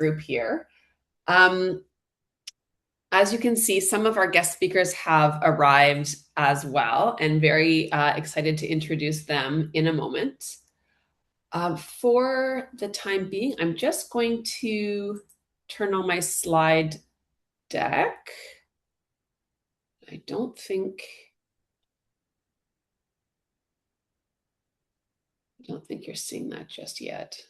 group here. As you can see, some of our guest speakers have arrived as well, and very excited to introduce them in a moment. For the time being, I'm just going to turn on my slide deck. I don't think you're seeing that just yet.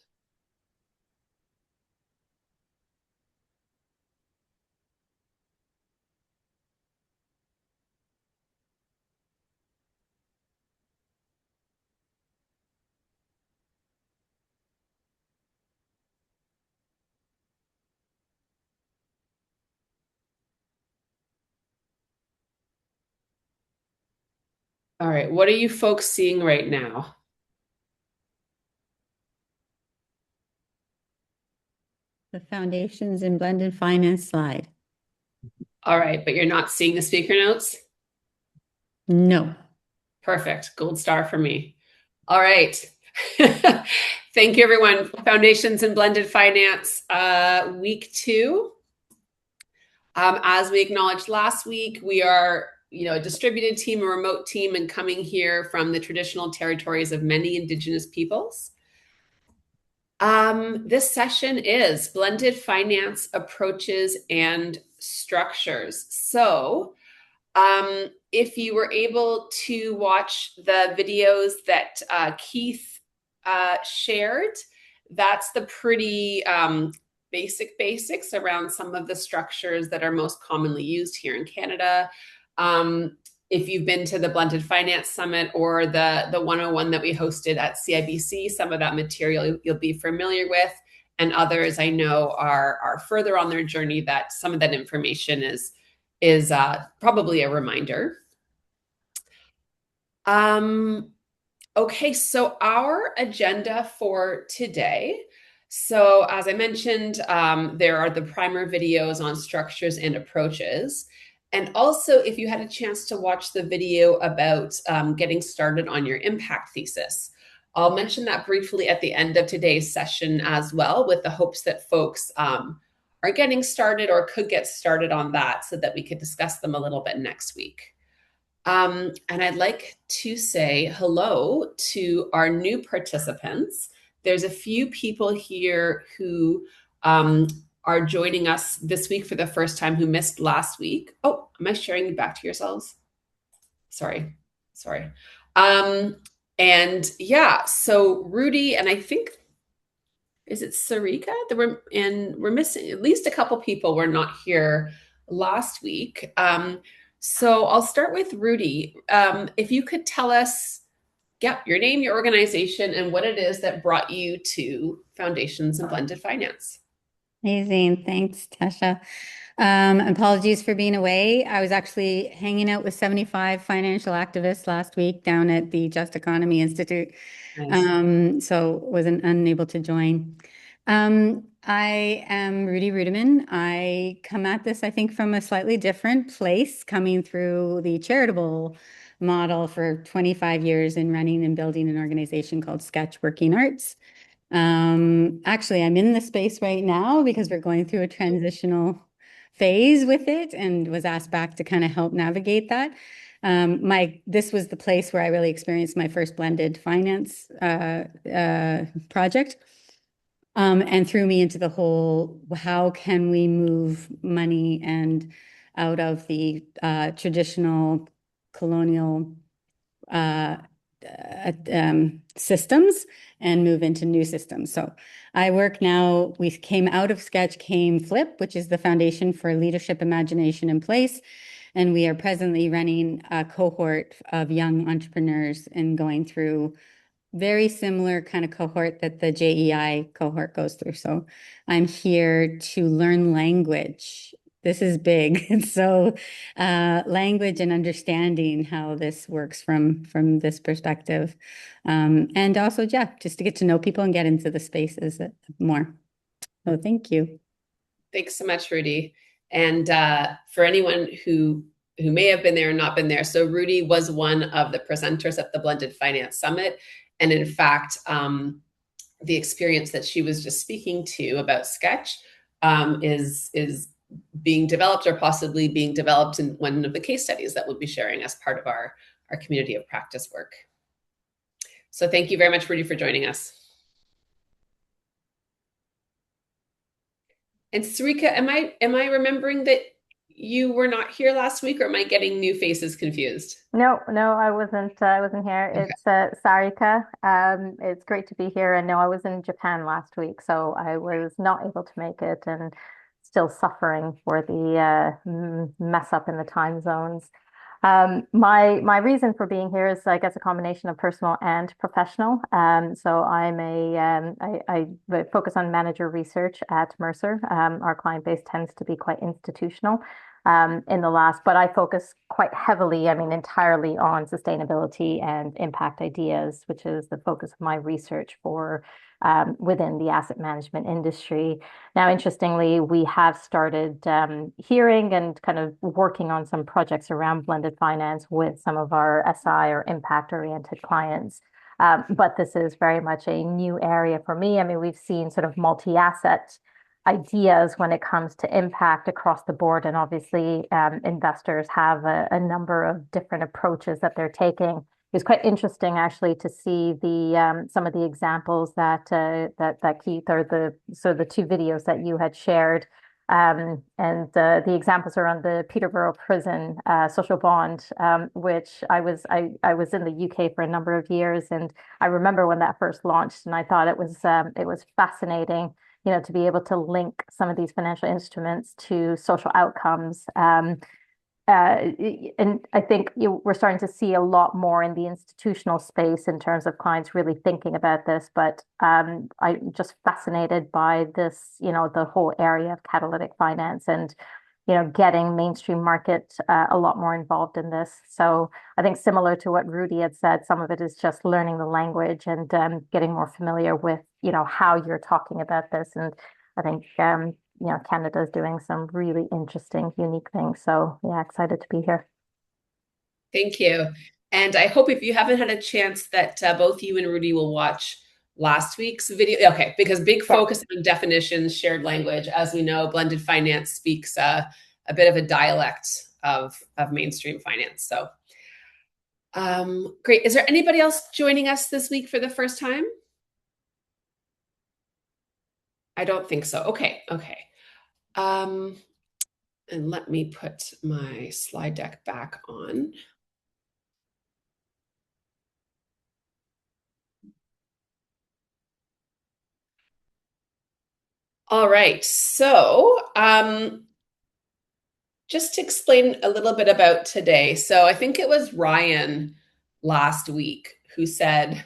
All right, what are you folks seeing right now? The Foundations in Blended Finance slide. All right, but you're not seeing the speaker notes? No. Perfect. Gold star for me. All right. Thank you, everyone. Foundations in Blended Finance, week 2. As we acknowledged last week, we are, a distributed team, a remote team, and coming here from the traditional territories of many Indigenous peoples. This session is Blended Finance Approaches and Structures. So, if you were able to watch the videos that Keith shared, that's the pretty basics around some of the structures that are most commonly used here in Canada. If you've been to the Blended Finance Summit or the 101 that we hosted at CIBC, some of that material you'll be familiar with, and others I know are further on their journey that some of that information is probably a reminder. Okay, so our agenda for today. So as I mentioned, there are the primer videos on structures and approaches. And also, if you had a chance to watch the video about getting started on your impact thesis, I'll mention that briefly at the end of today's session as well, with the hopes that folks are getting started or could get started on that so that we could discuss them a little bit next week. And I'd like to say hello to our new participants. There's a few people here who are joining us this week for the first time who missed last week. Oh, am I sharing you back to yourselves? Sorry. And yeah, so Rudy, and I think, is it Sarika? And we're missing at least a couple people were not here last week. So I'll start with Rudy. If you could tell us, your name, your organization, and what it is that brought you to Foundations in Blended Finance. Amazing. Thanks, Tasha. Apologies for being away. I was actually hanging out with 75 financial activists last week down at the Just Economy Institute. Nice. So wasn't unable to join. I am Rudy Rudiman. I come at this, I think, from a slightly different place, coming through the charitable model for 25 years in running and building an organization called Sketch Working Arts. Actually, I'm in the space right now because we're going through a transitional phase with it and was asked back to kind of help navigate that. This was the place where I really experienced my first blended finance project. And threw me into the whole, how can we move money and out of the traditional colonial systems and move into new systems. So I work now, we came out of Sketch, came Flip, which is the Foundation for Leadership, Imagination, and Place. And we are presently running a cohort of young entrepreneurs and going through very similar kind of cohort that the JEI cohort goes through. So I'm here to learn language. This is big. And so language and understanding how this works from this perspective. And also, just to get to know people and get into the spaces more. So thank you. Thanks so much, Rudy. And for anyone who may have been there or not been there, so Rudy was one of the presenters at the Blended Finance Summit. And in fact, the experience that she was just speaking to about Sketch is being developed or possibly being developed in one of the case studies that we'll be sharing as part of our community of practice work. So thank you very much, Rudy, for joining us. And Sarika, am I remembering that you were not here last week, or am I getting new faces confused? No, no, I wasn't. I wasn't here. Okay. It's Sarika. It's great to be here. And no, I was in Japan last week, so I was not able to make it, and still suffering for the mess up in the time zones. My reason for being here is, I guess, a combination of personal and professional. So I focus on manager research at Mercer. Our client base tends to be quite institutional in the last, but I focus quite heavily, I mean, entirely on sustainability and impact ideas, which is the focus of my research for within the asset management industry. Now, interestingly, we have started hearing and kind of working on some projects around blended finance with some of our SI or impact-oriented clients. But this is very much a new area for me. I mean, we've seen sort of multi-asset ideas when it comes to impact across the board. And obviously, investors have a number of different approaches that they're taking. It was quite interesting actually to see the some of the examples that Keith, or the two videos that you had shared. And the examples are on the Peterborough Prison social bond, which I was in the UK for a number of years, and I remember when that first launched, and I thought it was fascinating, you know, to be able to link some of these financial instruments to social outcomes. And I think we're starting to see a lot more in the institutional space in terms of clients really thinking about this. But I'm just fascinated by this, you know, the whole area of catalytic finance, and, you know, getting mainstream market a lot more involved in this. So I think, similar to what Rudy had said, some of it is just learning the language and getting more familiar with, you know, how you're talking about this. And I think you know, Canada is doing some really interesting, unique things. So yeah, excited to be here. Thank you. And I hope, if you haven't had a chance, that both you and Rudy will watch last week's video. Okay, because big Yeah. focus on definitions, shared language. As we know, blended finance speaks a bit of a dialect of mainstream finance. So great. Is there anybody else joining us this week for the first time? I don't think so. Okay, okay. And let me put my slide deck back on. All right, so just to explain a little bit about today. So I think it was Ryan last week who said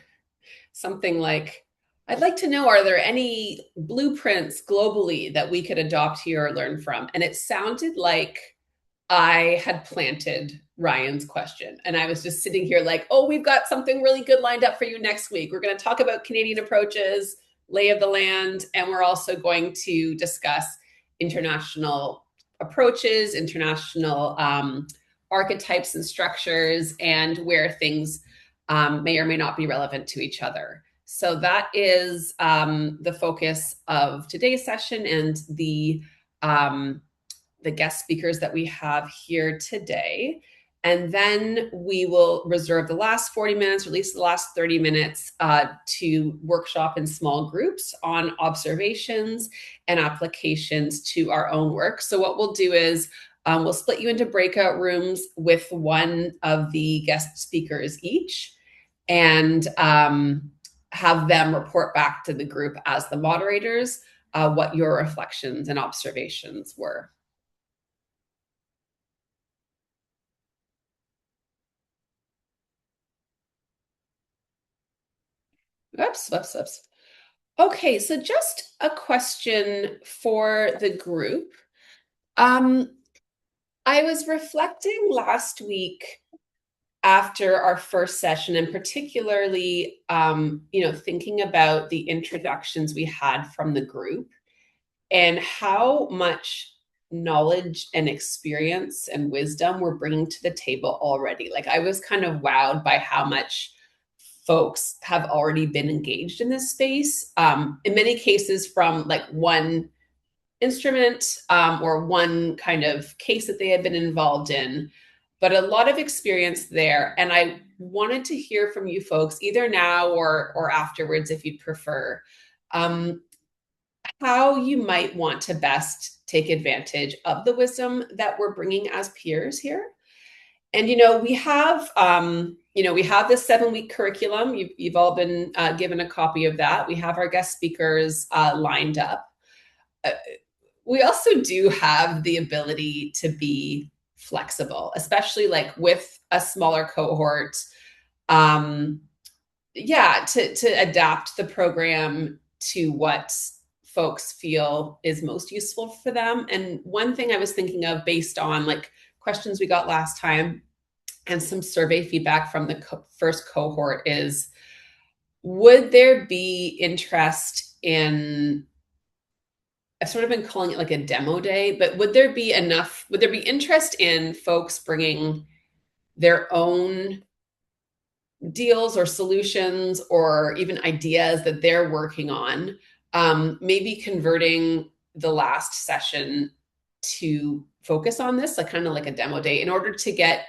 something like, I'd like to know, are there any blueprints globally that we could adopt here or learn from? And it sounded like I had planted Ryan's question. And I was just sitting here like, oh, we've got something really good lined up for you next week. We're going to talk about Canadian approaches, lay of the land, and we're also going to discuss international approaches, international archetypes and structures, and where things may or may not be relevant to each other. So that is the focus of today's session, and the guest speakers that we have here today. And then we will reserve the last 40 minutes, or at least the last 30 minutes, to workshop in small groups on observations and applications to our own work. So what we'll do is we'll split you into breakout rooms with one of the guest speakers each, and have them report back to the group as the moderators what your reflections and observations were. Oops. Okay, so just a question for the group. I was reflecting last week after our first session, and particularly, thinking about the introductions we had from the group, and how much knowledge and experience and wisdom we're bringing to the table already. Like, I was kind of wowed by how much folks have already been engaged in this space, in many cases from like one instrument or one kind of case that they had been involved in, but a lot of experience there. And I wanted to hear from you folks, either now or afterwards, if you'd prefer, how you might want to best take advantage of the wisdom that we're bringing as peers here. And we have we have this 7-week curriculum. You've all been given a copy of that. We have our guest speakers lined up. We also do have the ability to be flexible, especially like with a smaller cohort. To adapt the program to what folks feel is most useful for them. And one thing I was thinking of, based on like questions we got last time and some survey feedback from the first cohort, is would there be interest in, I've sort of been calling it like a demo day, but would there be interest in folks bringing their own deals or solutions or even ideas that they're working on, maybe converting the last session to focus on this, like kind of like a demo day, in order to get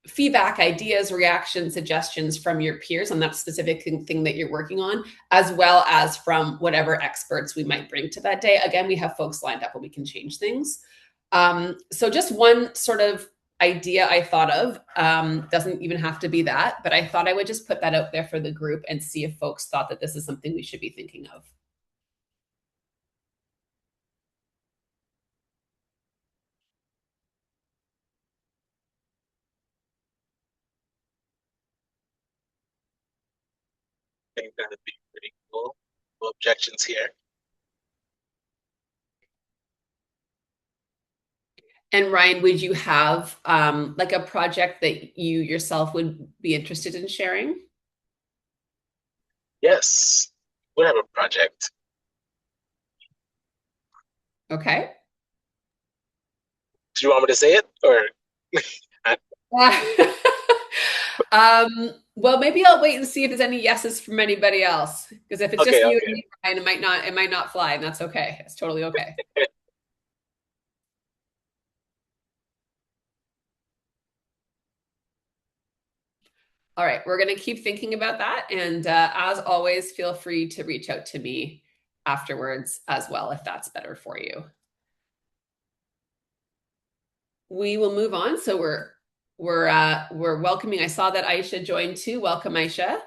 feedback, ideas, reactions, suggestions from your peers on that specific thing that you're working on, as well as from whatever experts we might bring to that day. Again, we have folks lined up and we can change things. So just one sort of idea I thought of, doesn't even have to be that, but I thought I would just put that out there for the group and see if folks thought that this is something we should be thinking of. I think that would be pretty cool. No objections here. And Ryan, would you have like a project that you yourself would be interested in sharing? Yes, we have a project. Okay. Do you want me to say it, or? Well, maybe I'll wait and see if there's any yeses from anybody else. Because if it's just you and me, Ryan, it might not fly, and that's okay. It's totally okay. All right, we're going to keep thinking about that. And as always, feel free to reach out to me afterwards as well, if that's better for you. We will move on. So we're welcoming. I saw that Aisha joined too. Welcome, Aisha.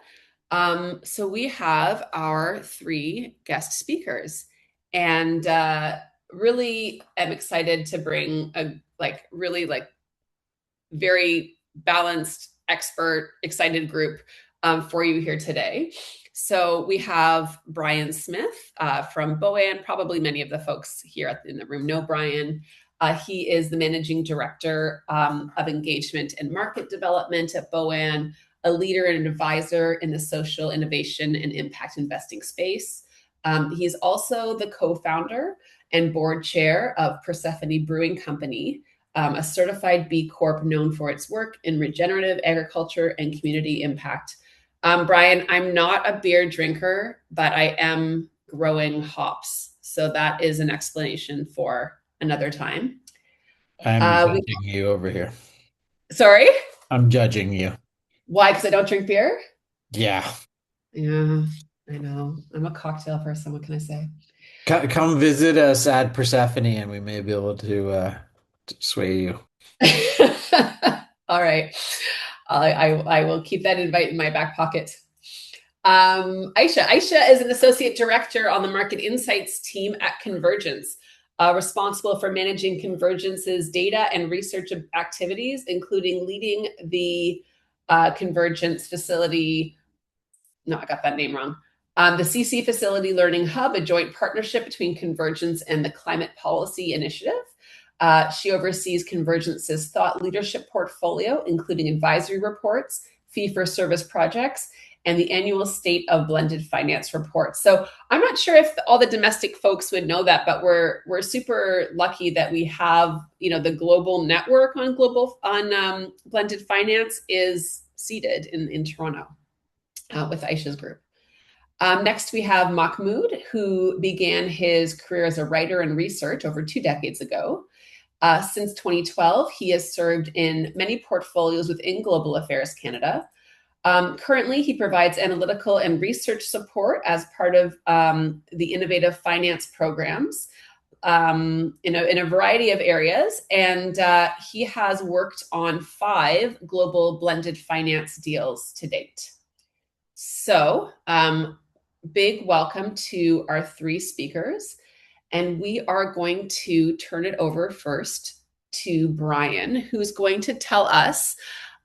So we have our 3 guest speakers, and really am excited to bring a really very balanced, expert, excited group for you here today. So we have Brian Smith from BOAN. Probably many of the folks here in the room know Brian. He is the managing director of engagement and market development at BOAN, a leader and an advisor in the social innovation and impact investing space. He's also the co-founder and board chair of Persephone Brewing Company, a certified B Corp known for its work in regenerative agriculture and community impact. Brian, I'm not a beer drinker, but I am growing hops. So that is an explanation for another time. I'm judging you over here. Sorry? I'm judging you. Why? Because I don't drink beer? Yeah. Yeah, I know. I'm a cocktail person. What can I say? Come visit us at Persephone and we may be able to sway you. All right. I will keep that invite in my back pocket. Aisha is an associate director on the market insights team at Convergence, responsible for managing Convergence's data and research activities, including leading the Convergence facility. No, I got that name wrong. The CC Facility Learning Hub, a joint partnership between Convergence and the Climate Policy Initiative. She oversees Convergence's thought leadership portfolio, including advisory reports, fee-for-service projects, and the annual State of Blended Finance report. So I'm not sure if all the domestic folks would know that, but we're super lucky that we have, the global network on blended finance is seated in Toronto with Aisha's group. Next, we have Mahmoud, who began his career as a writer and research over 2 decades ago. Since 2012, he has served in many portfolios within Global Affairs Canada. Currently, he provides analytical and research support as part of the innovative finance programs in a variety of areas. And he has worked on 5 global blended finance deals to date. So, big welcome to our 3 speakers. And we are going to turn it over first to Brian, who's going to tell us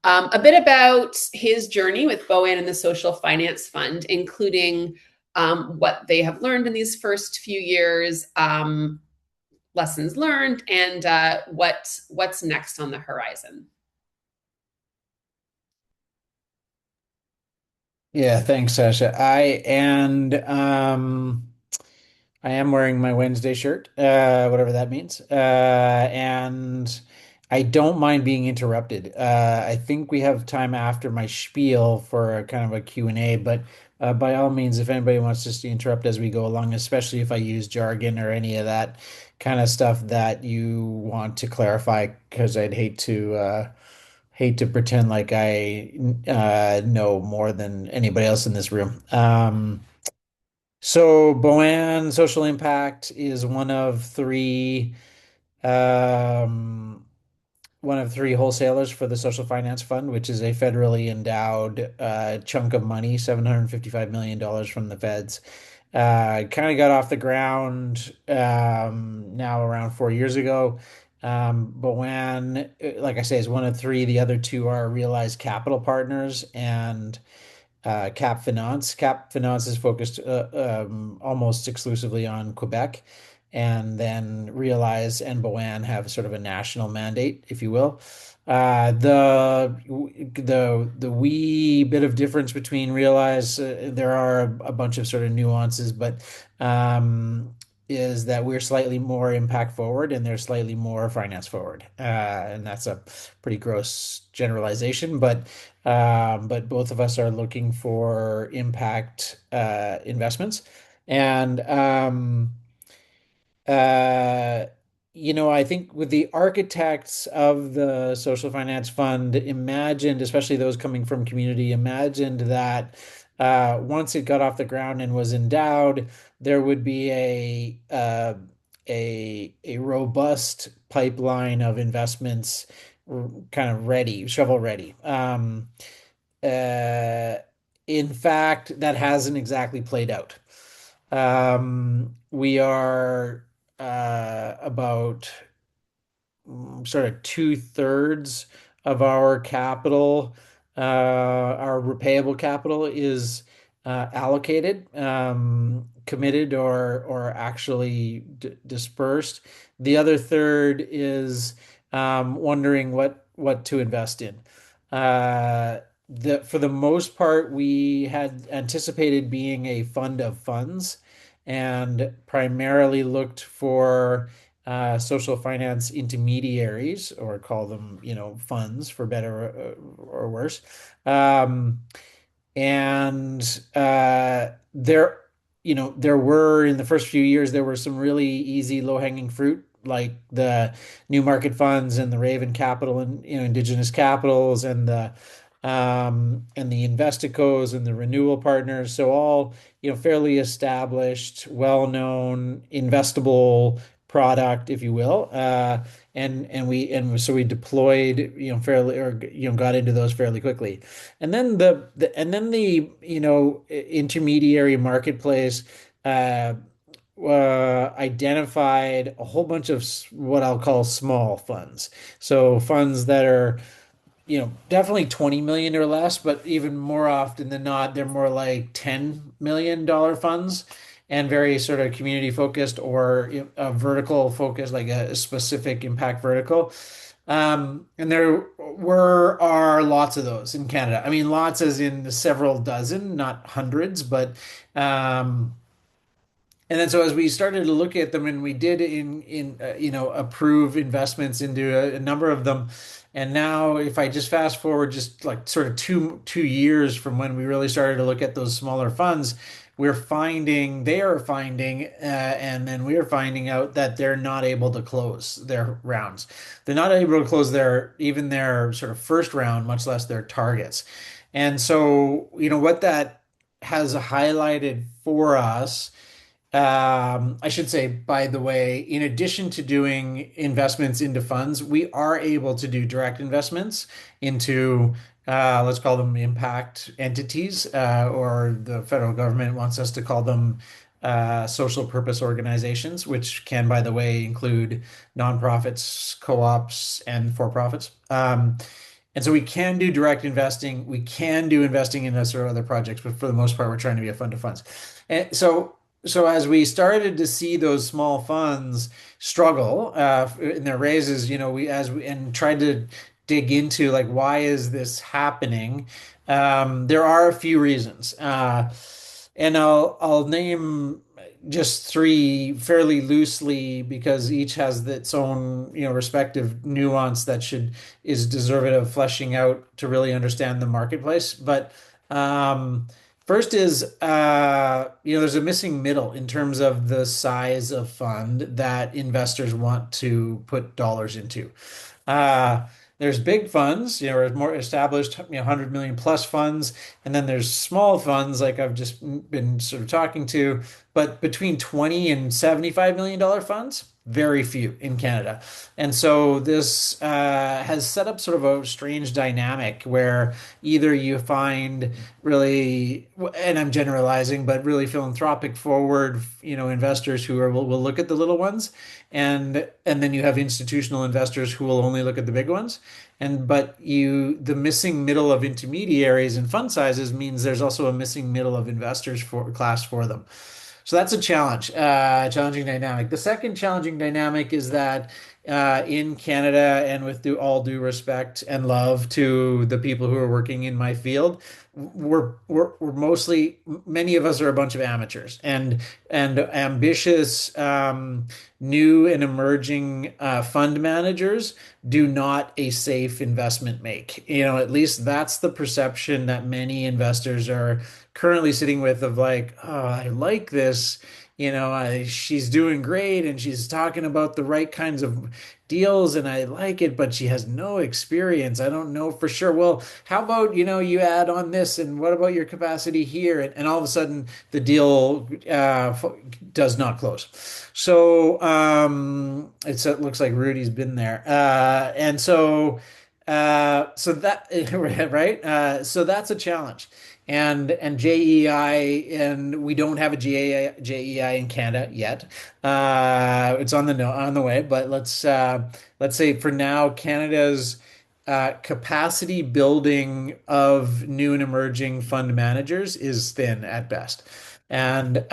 a bit about his journey with Boann and the Social Finance Fund, including what they have learned in these first few years, lessons learned, and what's next on the horizon. Yeah, thanks, Sasha. I am wearing my Wednesday shirt, whatever that means. And I don't mind being interrupted. I think we have time after my spiel for a kind of a Q&A, but by all means, if anybody wants just to interrupt as we go along, especially if I use jargon or any of that kind of stuff that you want to clarify, because I'd hate to pretend like I know more than anybody else in this room. So Boann Social Impact is um, one of three wholesalers for the Social Finance Fund, which is a federally endowed chunk of money, $755 million from the feds. Kind of got off the ground now around 4 years ago. Boann, like I say, is one of three. The other two are Realized Capital Partners and Cap Finance. Cap Finance is focused almost exclusively on Quebec, and then Realize and Boann have sort of a national mandate, if you will. The wee bit of difference between Realize, there are a bunch of sort of nuances, but is that we're slightly more impact forward and they're slightly more finance forward. And that's a pretty gross generalization, but both of us are looking for impact investments. And uh, I think with the architects of the Social Finance Fund imagined, especially those coming from community, imagined that once it got off the ground and was endowed, there would be a robust pipeline of investments kind of ready, shovel ready. Uh, in fact, that hasn't exactly played out. We are about sort of 2/3 of our capital, our repayable capital is allocated, committed or actually dispersed. The other third is wondering what to invest in. For the most part, we had anticipated being a fund of funds and primarily looked for social finance intermediaries, or call them, funds for better or worse. And there were in the first few years, there were some really easy low-hanging fruit, like the New Market Funds and the Raven Capital and Indigenous Capitals and the Investicos and the Renewal Partners. So all fairly established, well-known, investable product, if you will. So we deployed fairly, or got into those fairly quickly. And then the intermediary marketplace identified a whole bunch of what I'll call small funds. So funds that are definitely 20 million or less, but even more often than not, they're more like $10 million funds, and very sort of community focused or a vertical focused, like a specific impact vertical. And there are lots of those in Canada. I mean, lots as in several dozen, not hundreds, but and then so as we started to look at them, and we did approve investments into a number of them. And now if I just fast forward just like sort of two years from when we really started to look at those smaller funds, they are finding, and then we are finding out that they're not able to close their rounds. They're not able to close even their sort of first round, much less their targets. And so, what that has highlighted for us, I should say, by the way, in addition to doing investments into funds, we are able to do direct investments into, let's call them impact entities, or the federal government wants us to call them social purpose organizations, which can, by the way, include nonprofits, co-ops, and for-profits. And so we can do direct investing. We can do investing in those or other projects, but for the most part, we're trying to be a fund of funds. And so as we started to see those small funds struggle in their raises, and tried to dig into like why is this happening? There are a few reasons, and I'll name just three fairly loosely because each has its own, respective nuance that is deserving of fleshing out to really understand the marketplace. But first is, there's a missing middle in terms of the size of fund that investors want to put dollars into. There's big funds, or more established, 100 million plus funds, and then there's small funds like I've just been sort of talking to, but between 20 and $75 million funds, very few in Canada. And so this has set up sort of a strange dynamic where either you find really, and I'm generalizing, but really philanthropic forward, investors who will look at the little ones, and then you have institutional investors who will only look at the big ones. But the missing middle of intermediaries and fund sizes means there's also a missing middle of investors for class for them. So that's a challenging dynamic. The second challenging dynamic is that in Canada, and with all due respect and love to the people who are working in my field, we're mostly, many of us are a bunch of amateurs and ambitious new and emerging fund managers do not a safe investment make. At least that's the perception that many investors are currently sitting with, of like, oh, I like this, she's doing great and she's talking about the right kinds of deals and I like it, but she has no experience. I don't know for sure. Well, how about, you add on this, and what about your capacity here? And all of a sudden the deal does not close. So it looks like Rudy's been there. And so that right. So that's a challenge. And JEI, and we don't have a JEI in Canada yet. It's on the way, but let's say for now, Canada's capacity building of new and emerging fund managers is thin at best. And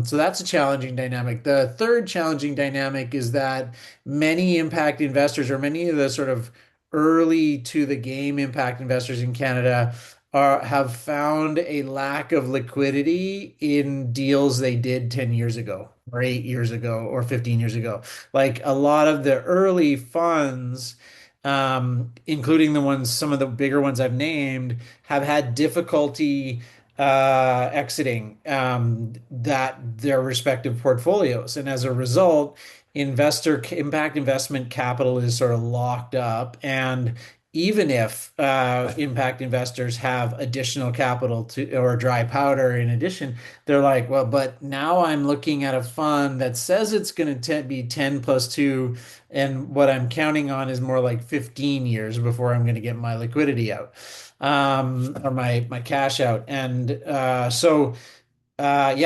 so that's a challenging dynamic. The third challenging dynamic is that many impact investors, or many of the sort of early to the game impact investors in Canada, have found a lack of liquidity in deals they did 10 years ago or 8 years ago or 15 years ago. Like a lot of the early funds, including some of the bigger ones I've named, have had difficulty exiting their respective portfolios. And as a result, impact investment capital is sort of locked up. And even if impact investors have additional capital or dry powder in addition, they're like, well, but now I'm looking at a fund that says it's going to be 10 plus 2, and what I'm counting on is more like 15 years before I'm going to get my liquidity out, or my cash out. And yeah,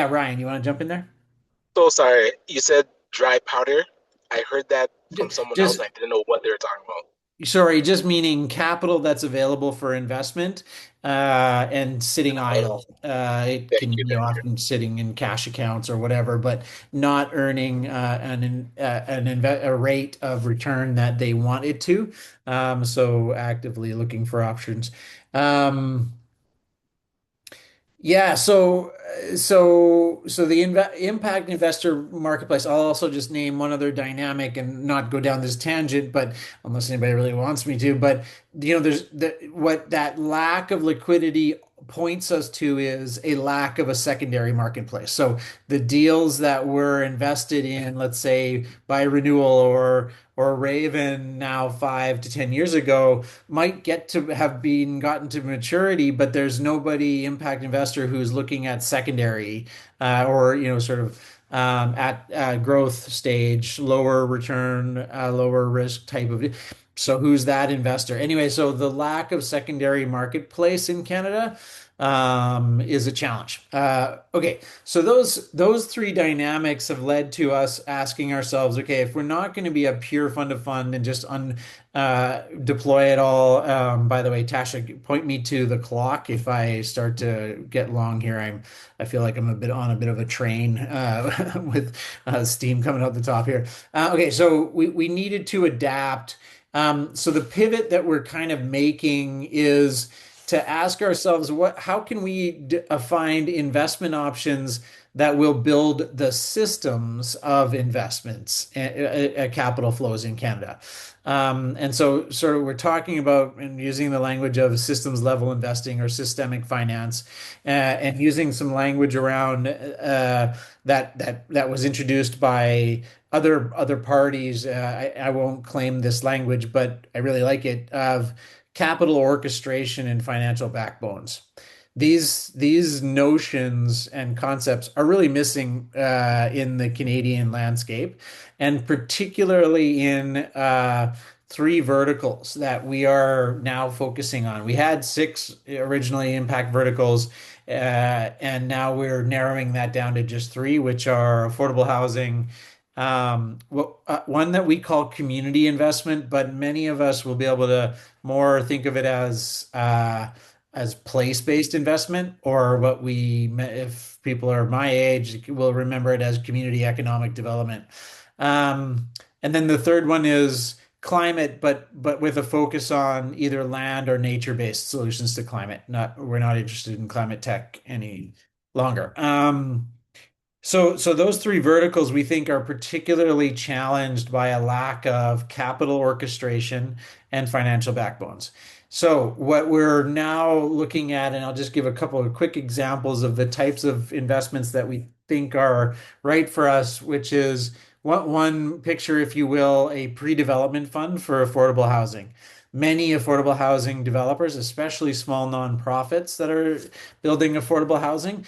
Ryan, you want to jump in there? So sorry, you said dry powder. I heard that from someone else. Just I didn't know what they were talking about. Sorry, just meaning capital that's available for investment and sitting idle. It Thank can you, be thank you. often sitting in cash accounts or whatever, but not earning a rate of return that they want it to. So actively looking for options. Yeah, so the impact investor marketplace. I'll also just name one other dynamic and not go down this tangent, but unless anybody really wants me to. But there's what that lack of liquidity points us to is a lack of a secondary marketplace. So the deals that were invested in, let's say by Renewal or Raven now 5 to 10 years ago, might get to have been gotten to maturity, but there's nobody impact investor who's looking at secondary or sort of at growth stage, lower return, lower risk type of. So who's that investor? Anyway, so the lack of secondary marketplace in Canada is a challenge. Okay, so those three dynamics have led to us asking ourselves, okay, if we're not going to be a pure fund of fund and just deploy it all. By the way, Tasha, point me to the clock if I start to get long here. I feel like I'm a bit of a train with steam coming out the top here. Okay, so we needed to adapt. So the pivot that we're kind of making is to ask ourselves how can we find investment options that will build the systems of investments, capital flows in Canada. And so sort of we're talking about and using the language of systems level investing or systemic finance, and using some language around that was introduced by other parties. I won't claim this language, but I really like it, of capital orchestration and financial backbones. These notions and concepts are really missing in the Canadian landscape, and particularly in three verticals that we are now focusing on. We had six originally impact verticals, and now we're narrowing that down to just three, which are affordable housing, one that we call community investment, but many of us will be able to more think of it as place-based investment, or if people are my age, will remember it as community economic development. And then the third one is climate, but with a focus on either land or nature-based solutions to climate. We're not interested in climate tech any longer. So those three verticals we think are particularly challenged by a lack of capital orchestration and financial backbones. So what we're now looking at, and I'll just give a couple of quick examples of the types of investments that we think are right for us, which is one picture, if you will, a pre-development fund for affordable housing. Many affordable housing developers, especially small nonprofits that are building affordable housing,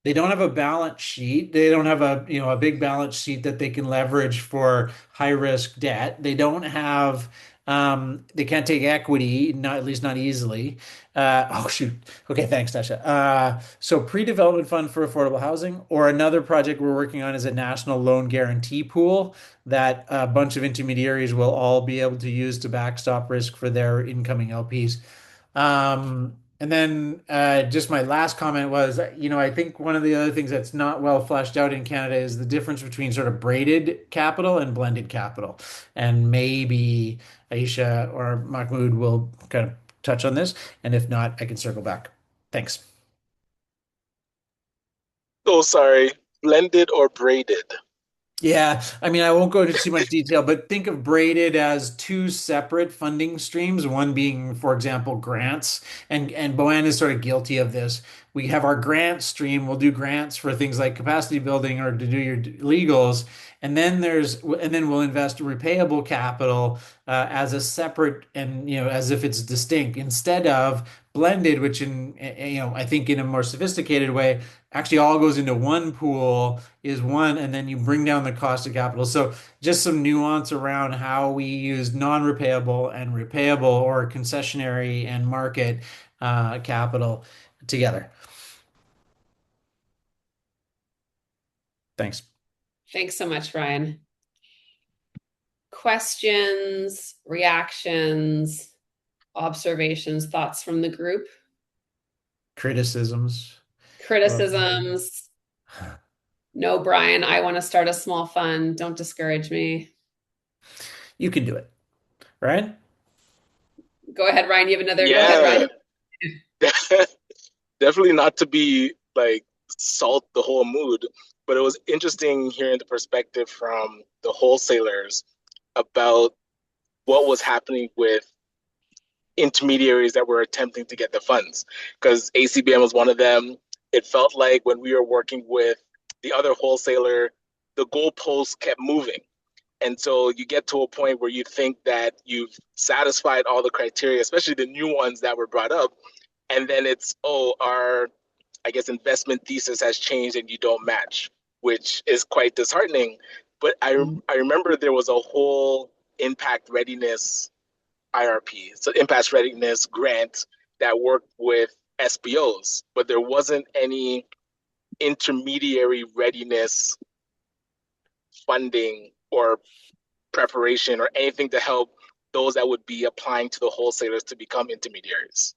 they don't have a balance sheet. They don't have a big balance sheet that they can leverage for high risk debt. They don't have they can't take equity, at least not easily. Oh shoot. Okay, thanks, Tasha. So pre-development fund for affordable housing, or another project we're working on is a national loan guarantee pool that a bunch of intermediaries will all be able to use to backstop risk for their incoming LPs. And then just my last comment was, I think one of the other things that's not well fleshed out in Canada is the difference between sort of braided capital and blended capital. And maybe Aisha or Mahmoud will kind of touch on this. And if not, I can circle back. Thanks. Oh, sorry. Blended or braided? Yeah, I mean, I won't go into too much detail, but think of braided as two separate funding streams, one being, for example, grants, and Boann is sort of guilty of this. We have our grant stream, we'll do grants for things like capacity building or to do your legals, and then we'll invest repayable capital as a separate, and as if it's distinct, instead of blended, which I think in a more sophisticated way actually all goes into one pool, is one, and then you bring down the cost of capital. So just some nuance around how we use non-repayable and repayable, or concessionary and market capital together. Thanks. Thanks so much, Ryan. Questions, reactions, observations, thoughts from the group? Criticisms. No, Brian, I want to start a small fund. Don't discourage me. You can do it. Ryan? Go ahead, Ryan. You have another. Yeah. Go ahead, Ryan. Definitely not to be like salt the whole mood, but it was interesting hearing the perspective from the wholesalers about what was happening with intermediaries that were attempting to get the funds, because ACBM was one of them. It felt like when we were working with the other wholesaler, the goalposts kept moving. And so you get to a point where you think that you've satisfied all the criteria, especially the new ones that were brought up. And then it's, oh, our, I guess, investment thesis has changed and you don't match, which is quite disheartening. But I remember there was a whole impact readiness IRP, so impact readiness grant that worked with SBOs, but there wasn't any intermediary readiness funding or preparation or anything to help those that would be applying to the wholesalers to become intermediaries.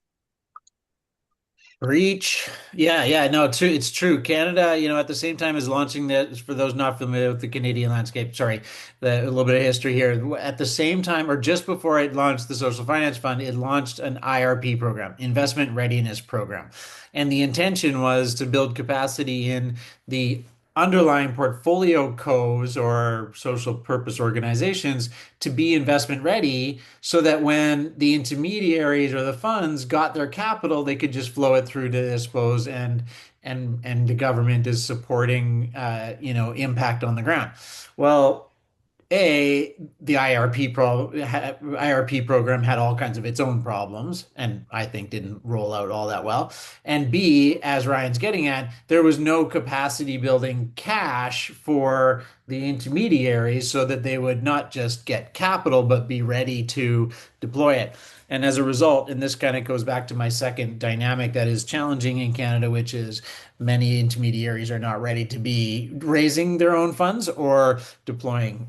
Reach. Yeah, no, it's true. Canada, at the same time as launching that, for those not familiar with the Canadian landscape, sorry, a little bit of history here. At the same time, or just before it launched the Social Finance Fund, it launched an IRP program, Investment Readiness Program. And the intention was to build capacity in the underlying portfolio cos or social purpose organizations to be investment ready so that when the intermediaries or the funds got their capital, they could just flow it through to ISPOs and the government is supporting impact on the ground. Well, the IRP program had all kinds of its own problems, and I think didn't roll out all that well. And B, as Ryan's getting at, there was no capacity building cash for the intermediaries so that they would not just get capital, but be ready to deploy it. And as a result, and this kind of goes back to my second dynamic that is challenging in Canada, which is many intermediaries are not ready to be raising their own funds or deploying.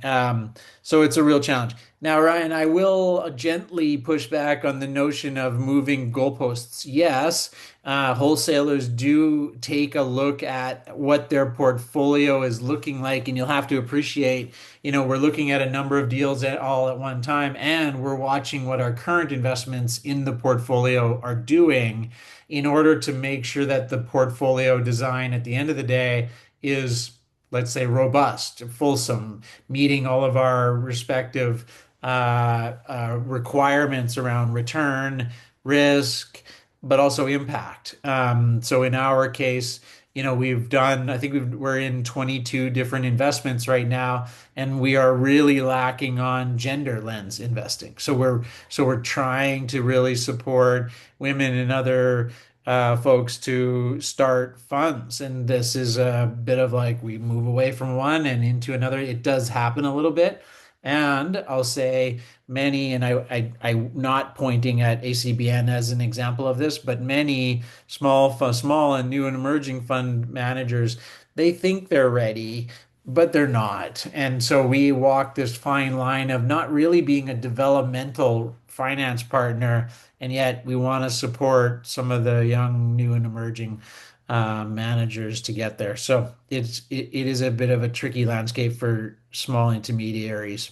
So it's a real challenge. Now, Ryan, I will gently push back on the notion of moving goalposts. Yes, wholesalers do take a look at what their portfolio is looking like, and you'll have to appreciate, we're looking at a number of deals all at one time, and we're watching what our current investments in the portfolio are doing in order to make sure that the portfolio design at the end of the day is, let's say, robust, fulsome, meeting all of our respective requirements around return, risk, but also impact. So in our case, we've done, I think we're in 22 different investments right now, and we are really lacking on gender lens investing. So we're trying to really support women and other folks to start funds. And this is a bit of like we move away from one and into another. It does happen a little bit. And I'll say many, and I'm not pointing at ACBN as an example of this, but many small and new and emerging fund managers, they think they're ready, but they're not. And so we walk this fine line of not really being a developmental finance partner, and yet we want to support some of the young, new and emerging managers to get there. So it is a bit of a tricky landscape for small intermediaries,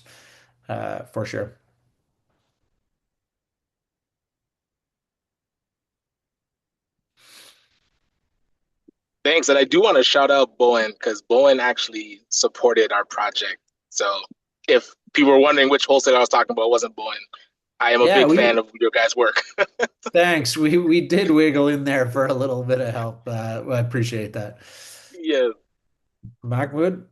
for sure. Thanks. And I do want to shout out Bowen because Bowen actually supported our project. So if people were wondering which wholesaler I was talking about, it wasn't Bowen. I am a Yeah, big fan of your guys' work. thanks. We did wiggle in there for a little bit of help. I appreciate that. Yeah. Mahmoud?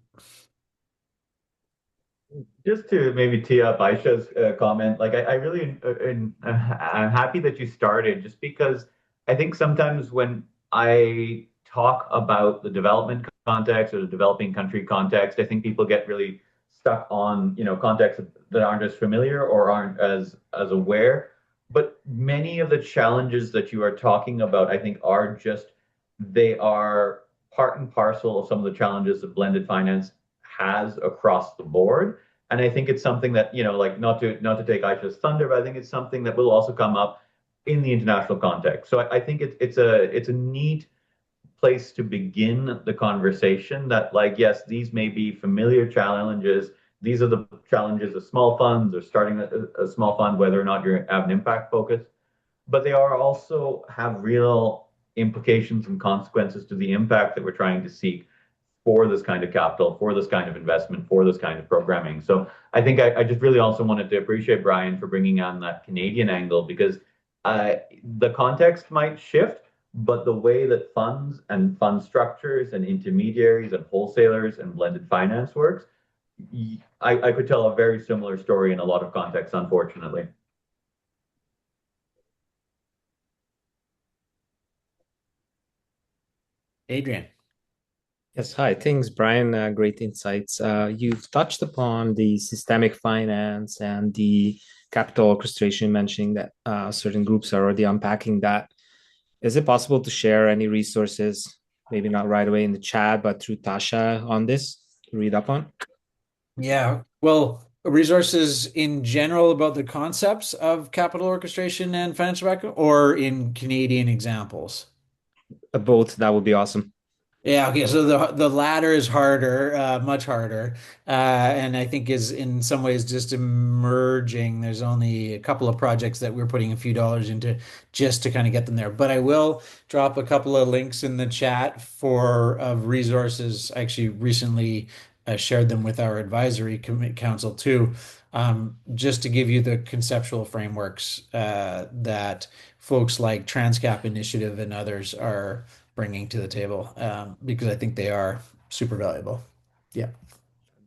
Just to maybe tee up Aisha's comment, like I really, I'm happy that you started just because I think sometimes when I talk about the development context or the developing country context, I think people get really stuck on, contexts that aren't as familiar or aren't as aware. But many of the challenges that you are talking about, I think, are just they are part and parcel of some of the challenges that blended finance has across the board. And I think it's something that, like not to take Aisha's thunder, but I think it's something that will also come up in the international context. So I think it's a neat place to begin the conversation that, like, yes, these may be familiar challenges. These are the challenges of small funds or starting a small fund, whether or not you have an impact focus, but they are also have real implications and consequences to the impact that we're trying to seek for this kind of capital, for this kind of investment, for this kind of programming. So I think I just really also wanted to appreciate Brian for bringing on that Canadian angle because the context might shift, but the way that funds and fund structures and intermediaries and wholesalers and blended finance works, I could tell a very similar story in a lot of contexts, unfortunately. Adrian. Yes, hi. Thanks, Brian. Great insights. You've touched upon the systemic finance and the capital orchestration, mentioning that certain groups are already unpacking that. Is it possible to share any resources, maybe not right away in the chat, but through Tasha on this to read up on? Yeah, well, resources in general about the concepts of capital orchestration and financial backup, or in Canadian examples? Both, that would be awesome. Yeah, okay. So the latter is harder, much harder, and I think is in some ways just emerging. There's only a couple of projects that we're putting a few dollars into just to kind of get them there. But I will drop a couple of links in the chat for of resources. I actually recently shared them with our council too, just to give you the conceptual frameworks that folks like Transcap Initiative and others are bringing to the table, because I think they are super valuable. Yeah.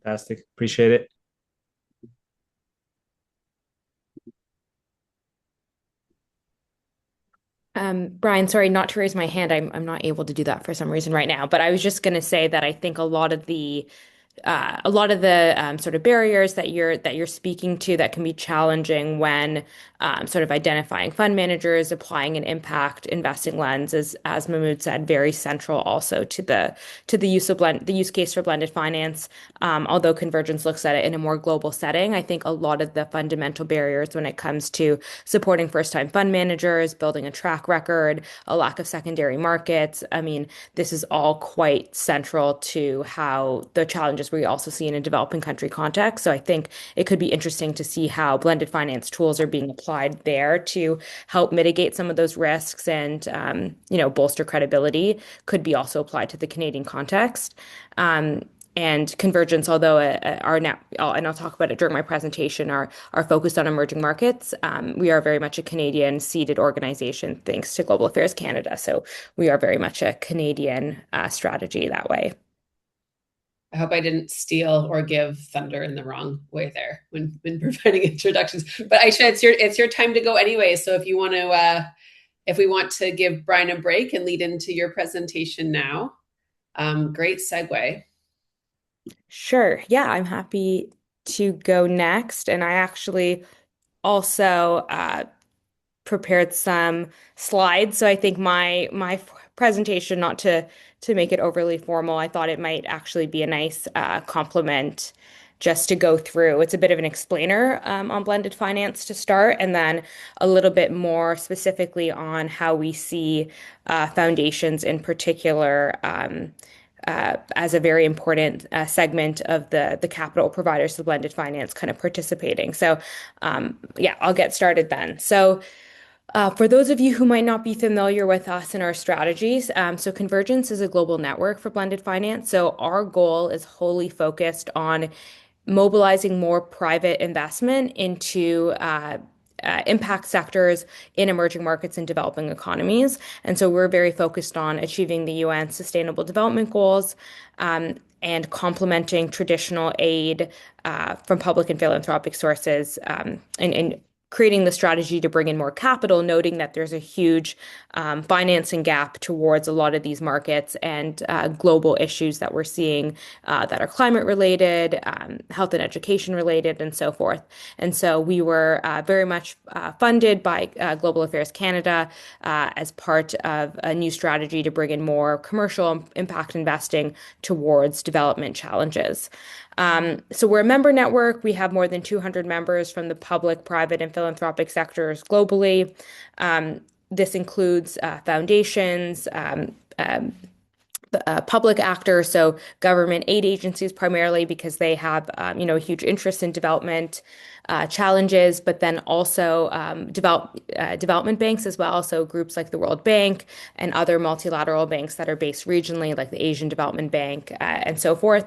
Fantastic. Appreciate it. Brian, sorry not to raise my hand. I'm not able to do that for some reason right now, but I was just going to say that I think a lot of the sort of barriers that you're speaking to that can be challenging when sort of identifying fund managers, applying an impact investing lens, as Mahmoud said, very central also to the use case for blended finance. Although Convergence looks at it in a more global setting, I think a lot of the fundamental barriers when it comes to supporting first-time fund managers, building a track record, a lack of secondary markets. I mean, this is all quite central to how the challenges we also see in a developing country context. So I think it could be interesting to see how blended finance tools are being applied there to help mitigate some of those risks and bolster credibility. Could be also applied to the Canadian context. And Convergence, although are now, and I'll talk about it during my presentation, are focused on emerging markets. We are very much a Canadian seeded organization, thanks to Global Affairs Canada. So we are very much a Canadian strategy that way. I hope I didn't steal or give thunder in the wrong way there when providing introductions. But Aisha, it's your time to go anyway. So if you want to, if we want to give Brian a break and lead into your presentation now, great segue. Sure. Yeah, I'm happy to go next. And I actually also prepared some slides. So I think my presentation, not to make it overly formal, I thought it might actually be a nice complement just to go through. It's a bit of an explainer on blended finance to start, and then a little bit more specifically on how we see foundations in particular as a very important segment of the capital providers, the blended finance kind of participating. So yeah, I'll get started then. So for those of you who might not be familiar with us and our strategies, so Convergence is a global network for blended finance. So our goal is wholly focused on mobilizing more private investment into impact sectors in emerging markets and developing economies. And so we're very focused on achieving the UN Sustainable Development Goals and complementing traditional aid from public and philanthropic sources and creating the strategy to bring in more capital, noting that there's a huge financing gap towards a lot of these markets and global issues that we're seeing that are climate related, health and education related, and so forth. And so we were very much funded by Global Affairs Canada as part of a new strategy to bring in more commercial impact investing towards development challenges. So we're a member network. We have more than 200 members from the public, private, and philanthropic sectors globally. This includes foundations, public actors, so government aid agencies primarily because they have a huge interest in development challenges, but then also development banks as well. So groups like the World Bank and other multilateral banks that are based regionally, like the Asian Development Bank and so forth,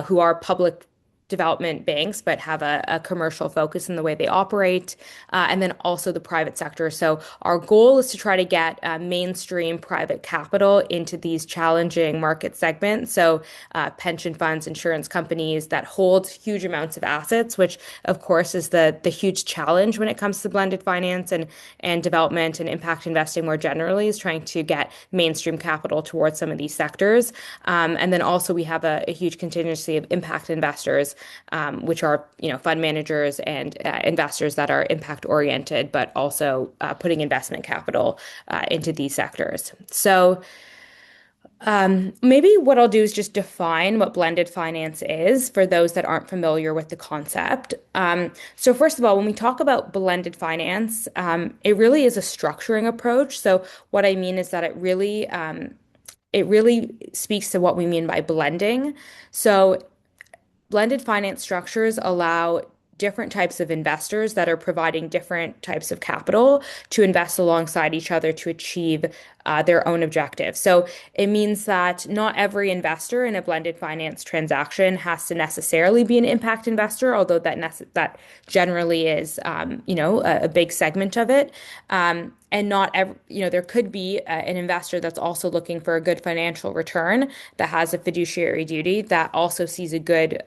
who are public development banks, but have a commercial focus in the way they operate, and then also the private sector. So our goal is to try to get mainstream private capital into these challenging market segments. So pension funds, insurance companies that hold huge amounts of assets, which of course is the huge challenge when it comes to blended finance and development and impact investing more generally, is trying to get mainstream capital towards some of these sectors. And then also we have a huge contingency of impact investors, which are fund managers and investors that are impact oriented, but also putting investment capital into these sectors. So maybe what I'll do is just define what blended finance is for those that aren't familiar with the concept. So first of all, when we talk about blended finance, it really is a structuring approach. So what I mean is that it really speaks to what we mean by blending. So blended finance structures allow different types of investors that are providing different types of capital to invest alongside each other to achieve their own objectives. So it means that not every investor in a blended finance transaction has to necessarily be an impact investor, although that generally is, a big segment of it. And not every, there could be an investor that's also looking for a good financial return, that has a fiduciary duty, that also sees a good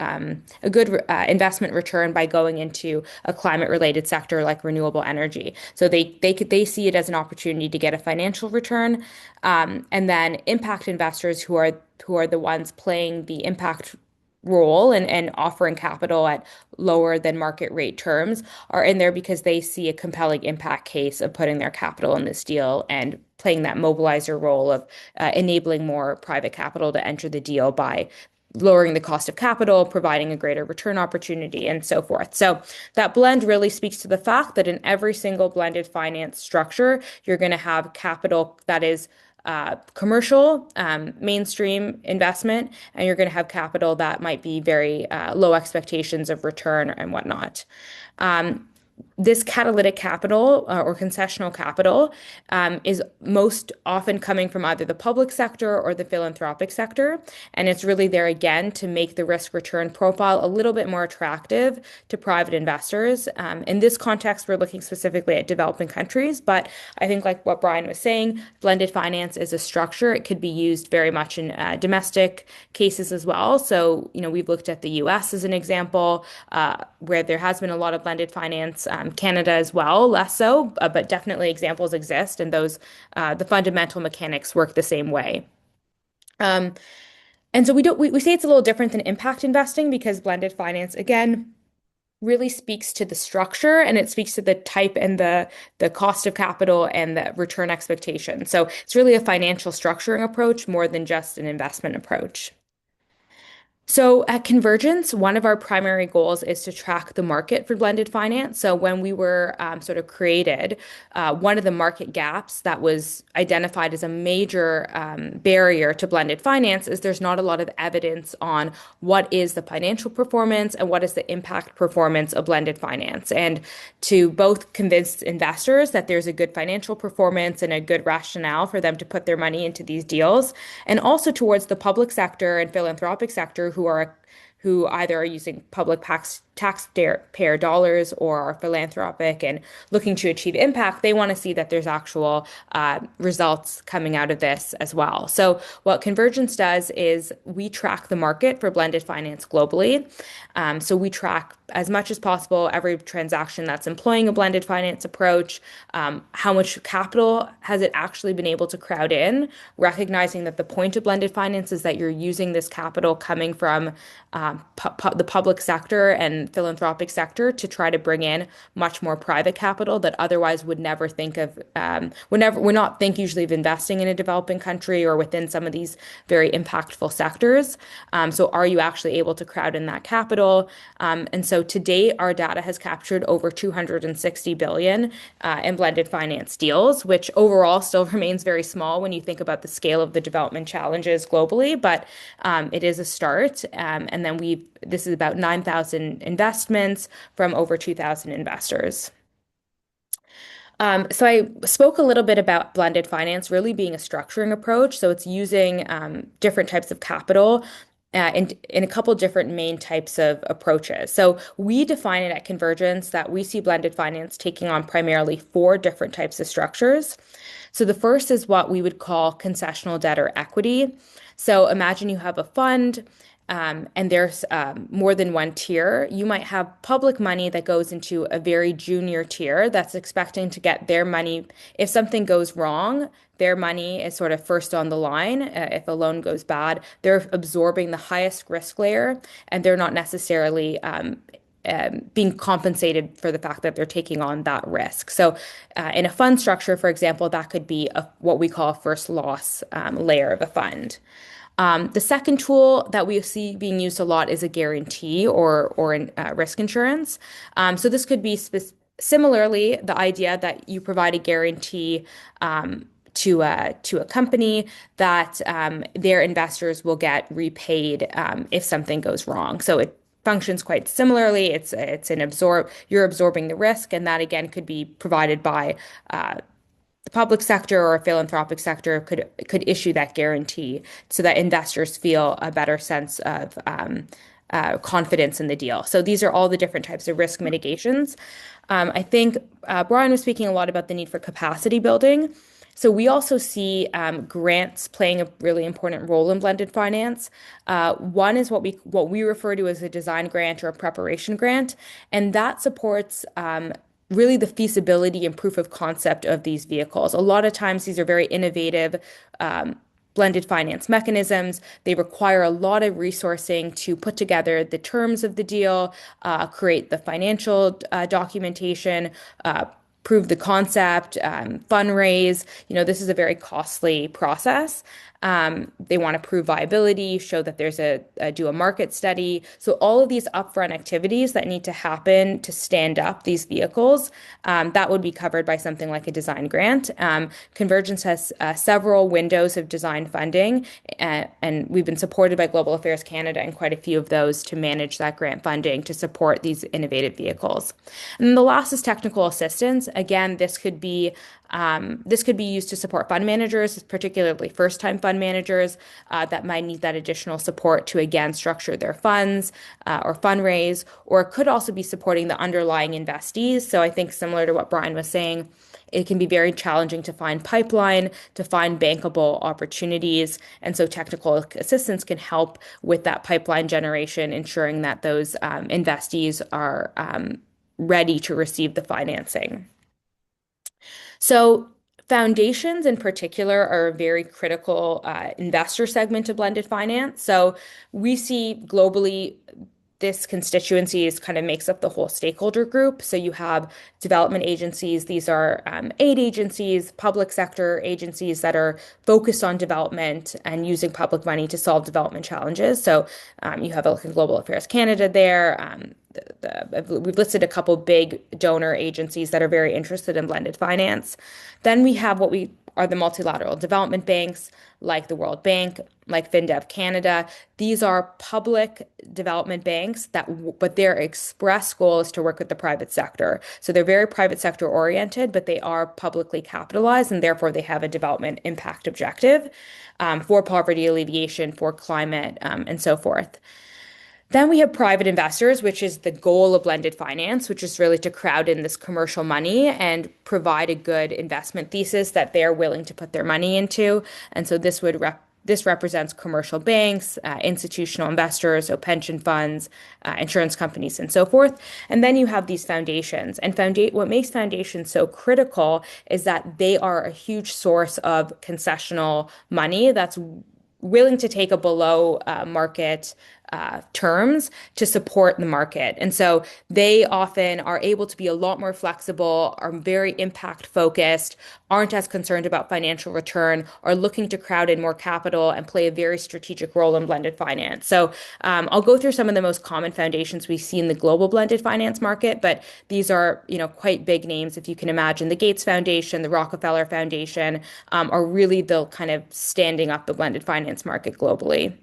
investment return by going into a climate related sector like renewable energy. So they see it as an opportunity to get a financial return. And then impact investors who are the ones playing the impact role and offering capital at lower than market rate terms are in there because they see a compelling impact case of putting their capital in this deal and playing that mobilizer role of enabling more private capital to enter the deal by lowering the cost of capital, providing a greater return opportunity, and so forth. So that blend really speaks to the fact that in every single blended finance structure, you're going to have capital that is commercial, mainstream investment, and you're going to have capital that might be very low expectations of return and whatnot. This catalytic capital or concessional capital is most often coming from either the public sector or the philanthropic sector. And it's really there again to make the risk return profile a little bit more attractive to private investors. In this context, we're looking specifically at developing countries, but I think like what Brian was saying, blended finance is a structure. It could be used very much in domestic cases as well. So, we've looked at the US as an example, where there has been a lot of blended finance. Canada as well, less so, but definitely examples exist, and those the fundamental mechanics work the same way. And so we say it's a little different than impact investing because blended finance again really speaks to the structure and it speaks to the type and the cost of capital and the return expectation. So it's really a financial structuring approach more than just an investment approach. So at Convergence, one of our primary goals is to track the market for blended finance. So when we were sort of created, one of the market gaps that was identified as a major barrier to blended finance is there's not a lot of evidence on what is the financial performance and what is the impact performance of blended finance. And to both convince investors that there's a good financial performance and a good rationale for them to put their money into these deals, and also towards the public sector and philanthropic sector who either are using public taxpayer dollars or are philanthropic and looking to achieve impact, they want to see that there's actual results coming out of this as well. So what Convergence does is we track the market for blended finance globally. So we track as much as possible every transaction that's employing a blended finance approach, how much capital has it actually been able to crowd in, recognizing that the point of blended finance is that you're using this capital coming from the public sector and philanthropic sector to try to bring in much more private capital that otherwise would never think of, would not think usually of investing in a developing country or within some of these very impactful sectors. So are you actually able to crowd in that capital? And so to date, our data has captured over 260 billion in blended finance deals, which overall still remains very small when you think about the scale of the development challenges globally, but it is a start. And then this is about 9,000 investments from over 2,000 investors. So I spoke a little bit about blended finance really being a structuring approach. So it's using different types of capital in a couple different main types of approaches. So we define it at Convergence that we see blended finance taking on primarily four different types of structures. So the first is what we would call concessional debt or equity. So imagine you have a fund. And there's more than one tier. You might have public money that goes into a very junior tier that's expecting to get their money. If something goes wrong, their money is sort of first on the line. If a loan goes bad, they're absorbing the highest risk layer, and they're not necessarily being compensated for the fact that they're taking on that risk. So, in a fund structure, for example, that could be what we call a first loss layer of a fund. The second tool that we see being used a lot is a guarantee or risk insurance. So this could be similarly the idea that you provide a guarantee to a company that their investors will get repaid if something goes wrong. So it functions quite similarly. You're absorbing the risk, and that again could be provided by the public sector or a philanthropic sector could issue that guarantee so that investors feel a better sense of confidence in the deal. So these are all the different types of risk mitigations. I think Brian was speaking a lot about the need for capacity building. So we also see grants playing a really important role in blended finance. One is what we refer to as a design grant or a preparation grant, and that supports really the feasibility and proof of concept of these vehicles. A lot of times these are very innovative blended finance mechanisms. They require a lot of resourcing to put together the terms of the deal, create the financial documentation, prove the concept, fundraise. This is a very costly process. They want to prove viability, show that there's do a market study. So all of these upfront activities that need to happen to stand up these vehicles, that would be covered by something like a design grant. Convergence has several windows of design funding, and we've been supported by Global Affairs Canada and quite a few of those to manage that grant funding to support these innovative vehicles. And then the last is technical assistance. Again, this could be used to support fund managers, particularly first-time fund managers that might need that additional support to, again, structure their funds or fundraise, or it could also be supporting the underlying investees. So I think similar to what Brian was saying, it can be very challenging to find pipeline, to find bankable opportunities. And so technical assistance can help with that pipeline generation, ensuring that those investees are ready to receive the financing. So foundations in particular are a very critical investor segment of blended finance. So we see globally this constituency kind of makes up the whole stakeholder group. So you have development agencies. These are aid agencies, public sector agencies that are focused on development and using public money to solve development challenges. So you have Global Affairs Canada there. We've listed a couple big donor agencies that are very interested in blended finance. Then we have what we are the multilateral development banks, like the World Bank, like FinDev Canada. These are public development banks but their express goal is to work with the private sector. So they're very private sector oriented, but they are publicly capitalized, and therefore they have a development impact objective for poverty alleviation, for climate, and so forth. Then we have private investors, which is the goal of blended finance, which is really to crowd in this commercial money and provide a good investment thesis that they're willing to put their money into. And so this represents commercial banks, institutional investors, so pension funds, insurance companies, and so forth. And then you have these foundations. And what makes foundations so critical is that they are a huge source of concessional money that's willing to take a below market terms to support the market. And so they often are able to be a lot more flexible, are very impact focused, aren't as concerned about financial return, are looking to crowd in more capital and play a very strategic role in blended finance. So I'll go through some of the most common foundations we see in the global blended finance market, but these are, quite big names. If you can imagine, the Gates Foundation, the Rockefeller Foundation are really the kind of standing up the blended finance market globally.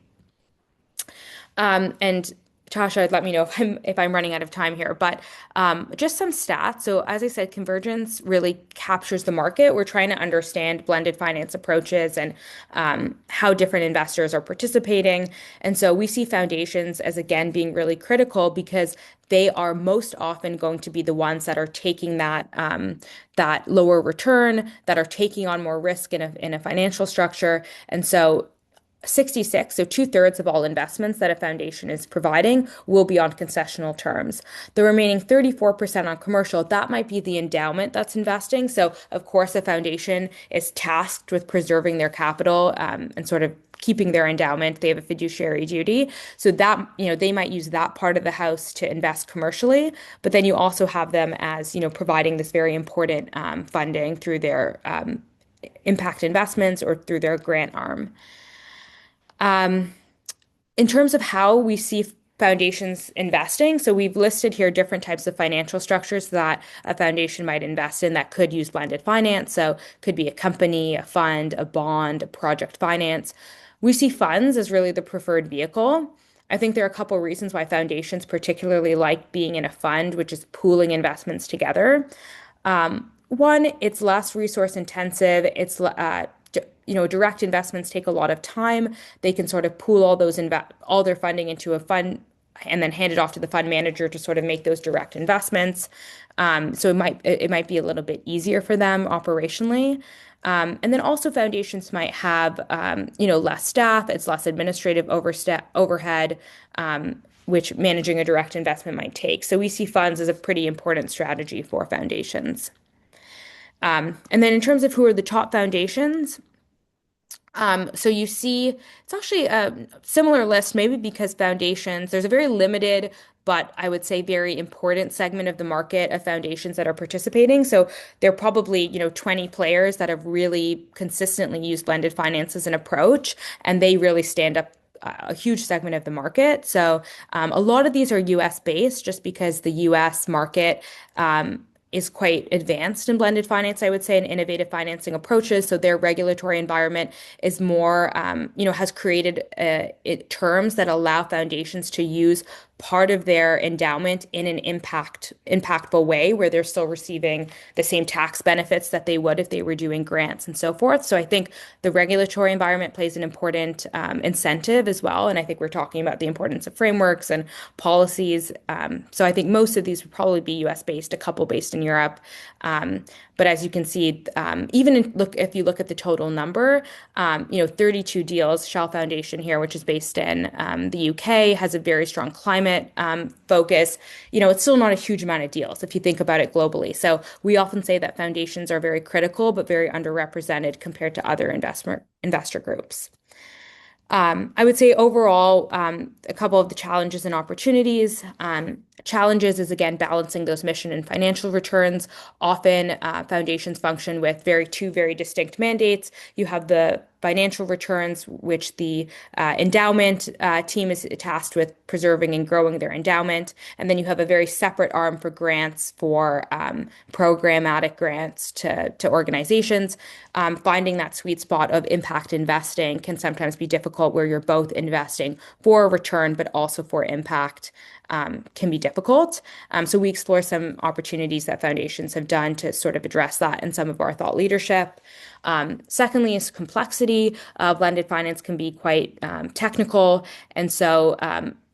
And Tasha, let me know if I'm running out of time here, but just some stats. So as I said, Convergence really captures the market. We're trying to understand blended finance approaches and how different investors are participating. And so we see foundations as again being really critical because they are most often going to be the ones that are taking that lower return, that are taking on more risk in a financial structure. And so 66, so 2/3 of all investments that a foundation is providing will be on concessional terms. The remaining 34% on commercial, that might be the endowment that's investing. So, of course, a foundation is tasked with preserving their capital and sort of keeping their endowment. They have a fiduciary duty. So that, they might use that part of the house to invest commercially, but then you also have them as, providing this very important funding through their impact investments or through their grant arm. In terms of how we see foundations investing, so we've listed here different types of financial structures that a foundation might invest in that could use blended finance. So could be a company, a fund, a bond, a project finance. We see funds as really the preferred vehicle. I think there are a couple of reasons why foundations particularly like being in a fund, which is pooling investments together. One, it's less resource intensive. It's direct investments take a lot of time. They can sort of pool all their funding into a fund and then hand it off to the fund manager to sort of make those direct investments. So it might be a little bit easier for them operationally. And then also foundations might have less staff. It's less administrative overhead, which managing a direct investment might take. So we see funds as a pretty important strategy for foundations. And then in terms of who are the top foundations, so you see, it's actually a similar list, maybe because foundations, there's a very limited, but I would say very important segment of the market of foundations that are participating. So there are probably, 20 players that have really consistently used blended finance as an approach, and they really stand up a huge segment of the market. So a lot of these are US based just because the US market is quite advanced in blended finance, I would say, and innovative financing approaches. So their regulatory environment is more, has created terms that allow foundations to use part of their endowment in an impactful way where they're still receiving the same tax benefits that they would if they were doing grants and so forth. So I think the regulatory environment plays an important incentive as well. And I think we're talking about the importance of frameworks and policies. So I think most of these would probably be US based, a couple based in Europe. But as you can see, if you look at the total number, 32 deals, Shell Foundation here, which is based in the UK, has a very strong climate focus. It's still not a huge amount of deals if you think about it globally. So we often say that foundations are very critical, but very underrepresented compared to other investor groups. I would say overall, a couple of the challenges and opportunities. Challenges is, again, balancing those mission and financial returns. Often, foundations function with two very distinct mandates. You have the financial returns, which the endowment team is tasked with preserving and growing their endowment. And then you have a very separate arm for grants, for programmatic grants to organizations. Finding that sweet spot of impact investing can sometimes be difficult where you're both investing for a return, but also for impact. Can be difficult. So we explore some opportunities that foundations have done to sort of address that in some of our thought leadership. Secondly is complexity. Blended finance can be quite technical. And so,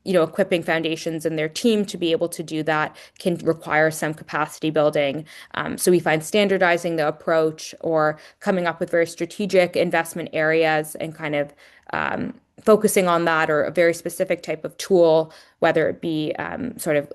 equipping foundations and their team to be able to do that can require some capacity building. So we find standardizing the approach or coming up with very strategic investment areas and kind of focusing on that or a very specific type of tool, whether it be sort of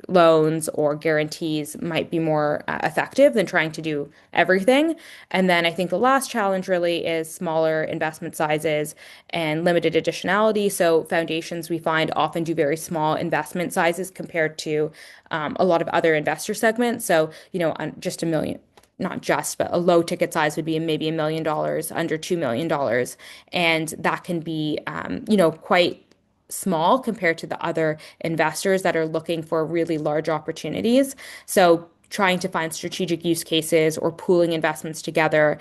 loans or guarantees, might be more effective than trying to do everything. And then I think the last challenge really is smaller investment sizes and limited additionality. So foundations we find often do very small investment sizes compared to a lot of other investor segments. So, just $1 million. Not just, but a low ticket size would be maybe $1 million, under $2 million. And that can be, quite small compared to the other investors that are looking for really large opportunities. So trying to find strategic use cases or pooling investments together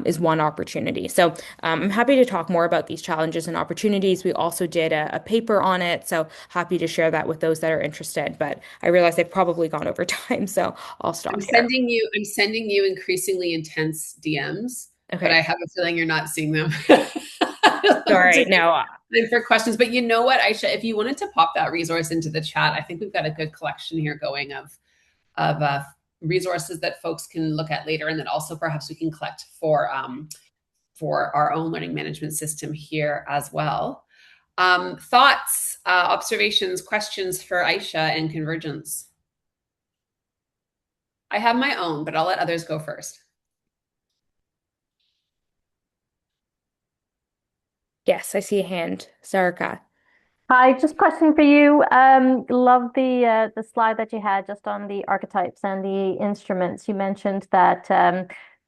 is one opportunity. So I'm happy to talk more about these challenges and opportunities. We also did a paper on it, so happy to share that with those that are interested. But I realize they've probably gone over time, so I'll stop here. I'm sending you increasingly intense DMs, but Okay. I have a feeling you're not seeing them. Sorry, no. For questions, but you know what, Aisha, if you wanted to pop that resource into the chat, I think we've got a good collection here going of resources that folks can look at later, and that also perhaps we can collect for our own learning management system here as well. Thoughts, observations, questions for Aisha and Convergence? I have my own, but I'll let others go first. Yes, I see a hand. Sarika. Hi, just question for you. Love the slide that you had just on the archetypes and the instruments. You mentioned that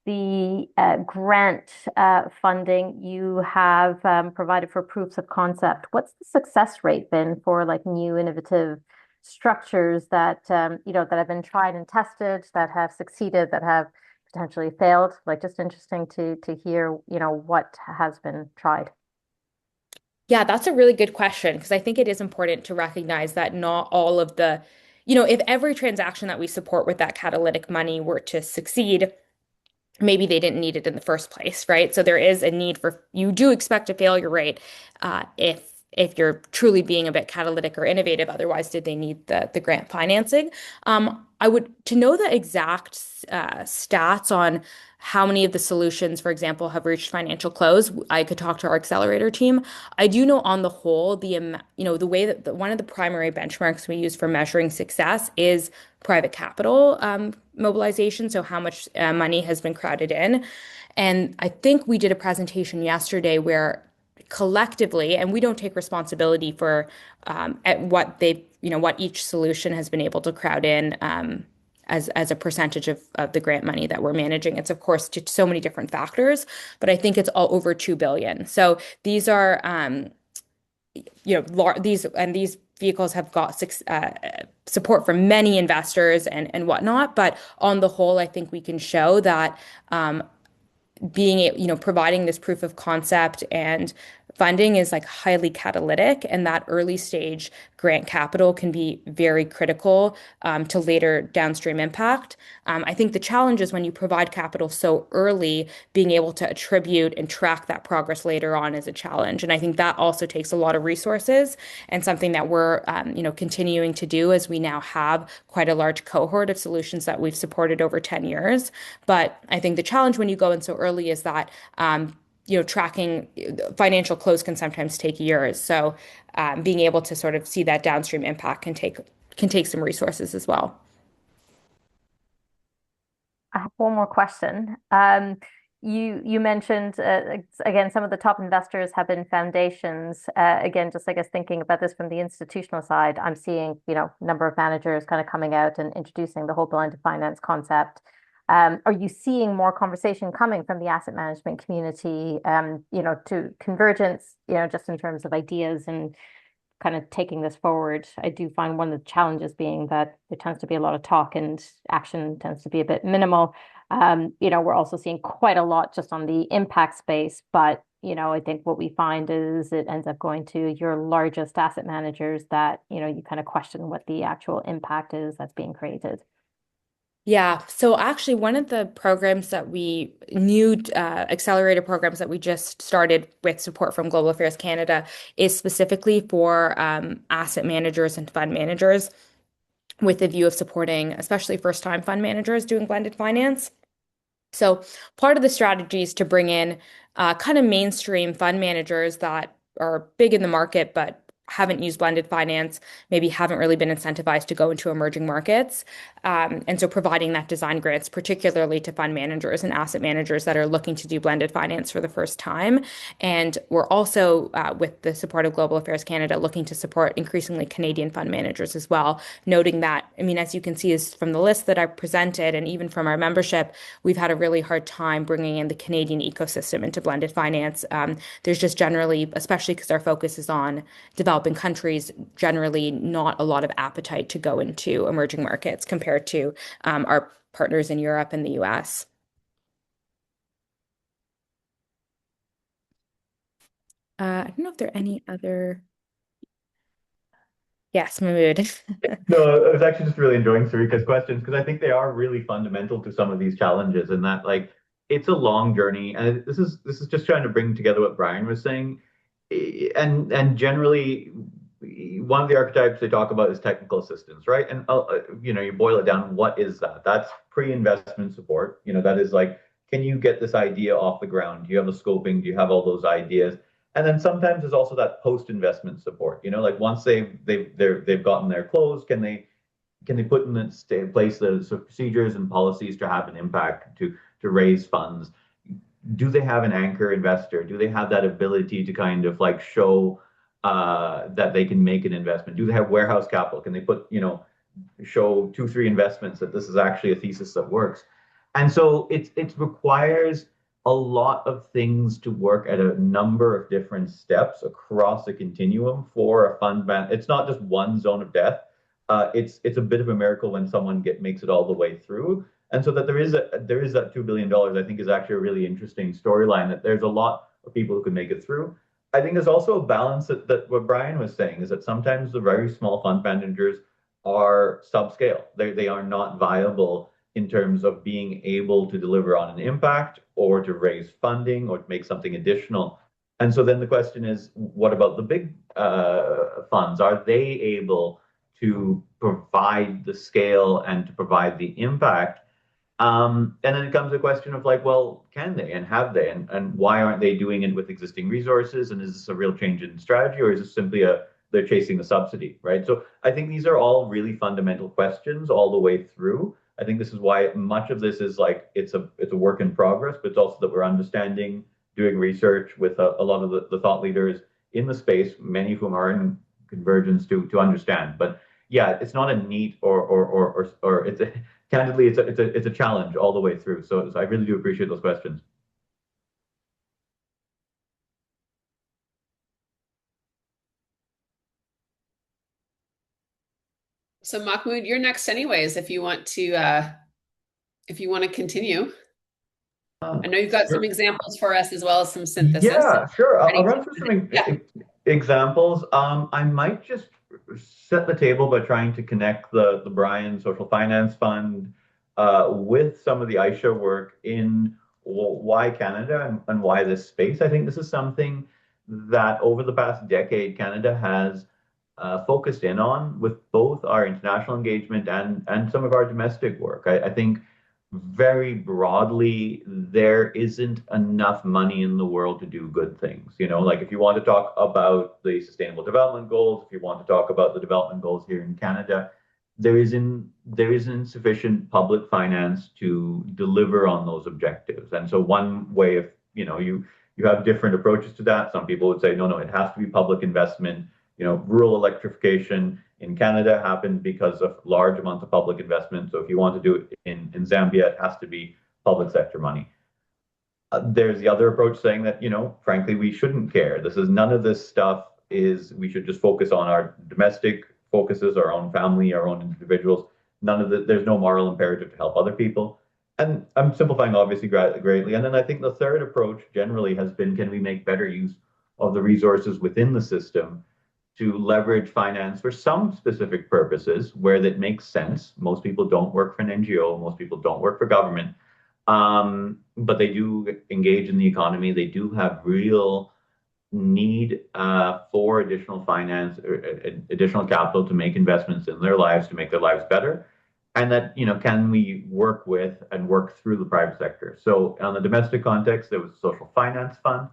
the grant funding you have provided for proofs of concept. What's the success rate been for like new innovative structures that that have been tried and tested, that have succeeded, that have potentially failed? Like, just interesting to hear, what has been tried. Yeah, that's a really good question, because I think it is important to recognize that not all of the, if every transaction that we support with that catalytic money were to succeed, maybe they didn't need it in the first place, right? So there is a need you do expect a failure rate if you're truly being a bit catalytic or innovative. Otherwise, did they need the grant financing? To know the exact stats on how many of the solutions, for example, have reached financial close, I could talk to our accelerator team. I do know on the whole, the way that one of the primary benchmarks we use for measuring success is private capital mobilization. So how much money has been crowded in. And I think we did a presentation yesterday where collectively, and we don't take responsibility for at what what each solution has been able to crowd in as a percentage of the grant money that we're managing. It's of course just so many different factors, but I think it's all over 2 billion. So these are these vehicles have got support from many investors and whatnot. But on the whole, I think we can show that providing this proof of concept and funding is like highly catalytic, and that early stage grant capital can be very critical to later downstream impact. I think the challenge is when you provide capital so early, being able to attribute and track that progress later on is a challenge. And I think that also takes a lot of resources, and something that we're continuing to do as we now have quite a large cohort of solutions that we've supported over 10 years. But I think the challenge when you go in so early is that tracking financial close can sometimes take years. So being able to sort of see that downstream impact can take some resources as well. I have one more question. You mentioned again, some of the top investors have been foundations. Again, just I guess thinking about this from the institutional side, I'm seeing number of managers kind of coming out and introducing the whole blended finance concept. Are you seeing more conversation coming from the asset management community, to Convergence, just in terms of ideas and kind of taking this forward? I do find one of the challenges being that there tends to be a lot of talk and action tends to be a bit minimal. We're also seeing quite a lot just on the impact space, but I think what we find is it ends up going to your largest asset managers that, you kind of question what the actual impact is that's being created. Yeah. So actually, one of the programs that accelerator programs that we just started with support from Global Affairs Canada is specifically for asset managers and fund managers, with the view of supporting especially first-time fund managers doing blended finance. So part of the strategy is to bring in kind of mainstream fund managers that are big in the market, but haven't used blended finance, maybe haven't really been incentivized to go into emerging markets. And so providing that design grants, particularly to fund managers and asset managers that are looking to do blended finance for the first time. And we're also, with the support of Global Affairs Canada, looking to support increasingly Canadian fund managers as well, noting that, as you can see is from the list that I presented and even from our membership, we've had a really hard time bringing in the Canadian ecosystem into blended finance. There's just generally, especially because our focus is on developing developing countries, generally not a lot of appetite to go into emerging markets compared to our partners in Europe and the US. I don't know if there are any other. Yes, Mahmood. No, I was actually just really enjoying Sarika's questions because I think they are really fundamental to some of these challenges, and that like it's a long journey. And this is just trying to bring together what Brian was saying. And generally one of the archetypes they talk about is technical assistance, right? And you boil it down, what is that? That's pre-investment support. That is like, can you get this idea off the ground? Do you have the scoping? Do you have all those ideas? And then sometimes there's also that post-investment support. Like once they've gotten their close, can they put in place the sort of procedures and policies to have an impact to raise funds? Do they have an anchor investor? Do they have that ability to kind of like show that they can make an investment? Do they have warehouse capital? Can they show 2, 3 investments that this is actually a thesis that works? And so it requires a lot of things to work at a number of different steps across a continuum for a fund man. It's not just one zone of death. It's a bit of a miracle when someone makes it all the way through. And so that there is that $2 billion, I think, is actually a really interesting storyline, that there's a lot of people who can make it through. I think there's also a balance that what Brian was saying is that sometimes the very small fund managers are subscale. They are not viable in terms of being able to deliver on an impact or to raise funding or to make something additional. And so then the question is, what about the big funds? Are they able to provide the scale and to provide the impact? And then it comes a question of like, well, can they and have they? And why aren't they doing it with existing resources? And is this a real change in strategy, or is this simply they're chasing the subsidy, right? So I think these are all really fundamental questions all the way through. I think this is why much of this is like it's a work in progress, but it's also that we're understanding, doing research with a lot of the thought leaders in the space, many of whom are in Convergence to understand. But yeah, it's not a neat or it's a candidly it's a challenge all the way through. So I really do appreciate those questions. So Mahmoud, you're next anyways, if you want to continue. I know you've got some examples for us as well as some synthesis. Yeah, sure. I'll run through some examples. I might just set the table by trying to connect the Brian Social Finance Fund with some of the Aisha work in why Canada and why this space. I think this is something that over the past decade, Canada has focused in on with both our international engagement and some of our domestic work. I think very broadly, there isn't enough money in the world to do good things. Like if you want to talk about the Sustainable Development Goals, if you want to talk about the development goals here in Canada, there isn't sufficient public finance to deliver on those objectives. And so one way of, you have different approaches to that. Some people would say, no, it has to be public investment. Rural electrification in Canada happened because of large amounts of public investment. So if you want to do it in Zambia, it has to be public sector money. There's the other approach saying that, frankly, we shouldn't care. None of this stuff we should just focus on our domestic focuses, our own family, our own individuals. There's no moral imperative to help other people. And I'm simplifying obviously greatly. And then I think the third approach generally has been, can we make better use of the resources within the system to leverage finance for some specific purposes where that makes sense. Most people don't work for an NGO. Most people don't work for government. But they do engage in the economy. They do have real need for additional finance or additional capital to make investments in their lives, to make their lives better. And that, can we work with and work through the private sector? So on the domestic context, there was a social finance fund.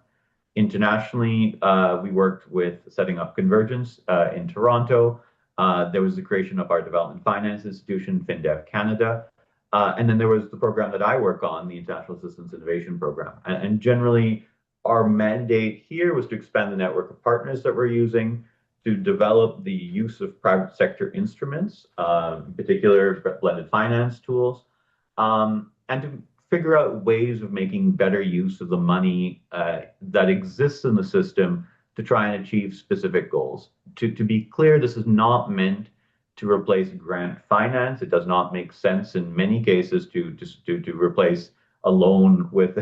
Internationally, we worked with setting up Convergence in Toronto. There was the creation of our development finance institution, FinDev Canada. And then there was the program that I work on, the International Assistance Innovation Program. And generally, our mandate here was to expand the network of partners that we're using to develop the use of private sector instruments, in particular blended finance tools, and to figure out ways of making better use of the money that exists in the system to try and achieve specific goals. To be clear, this is not meant to replace grant finance. It does not make sense in many cases to replace a loan with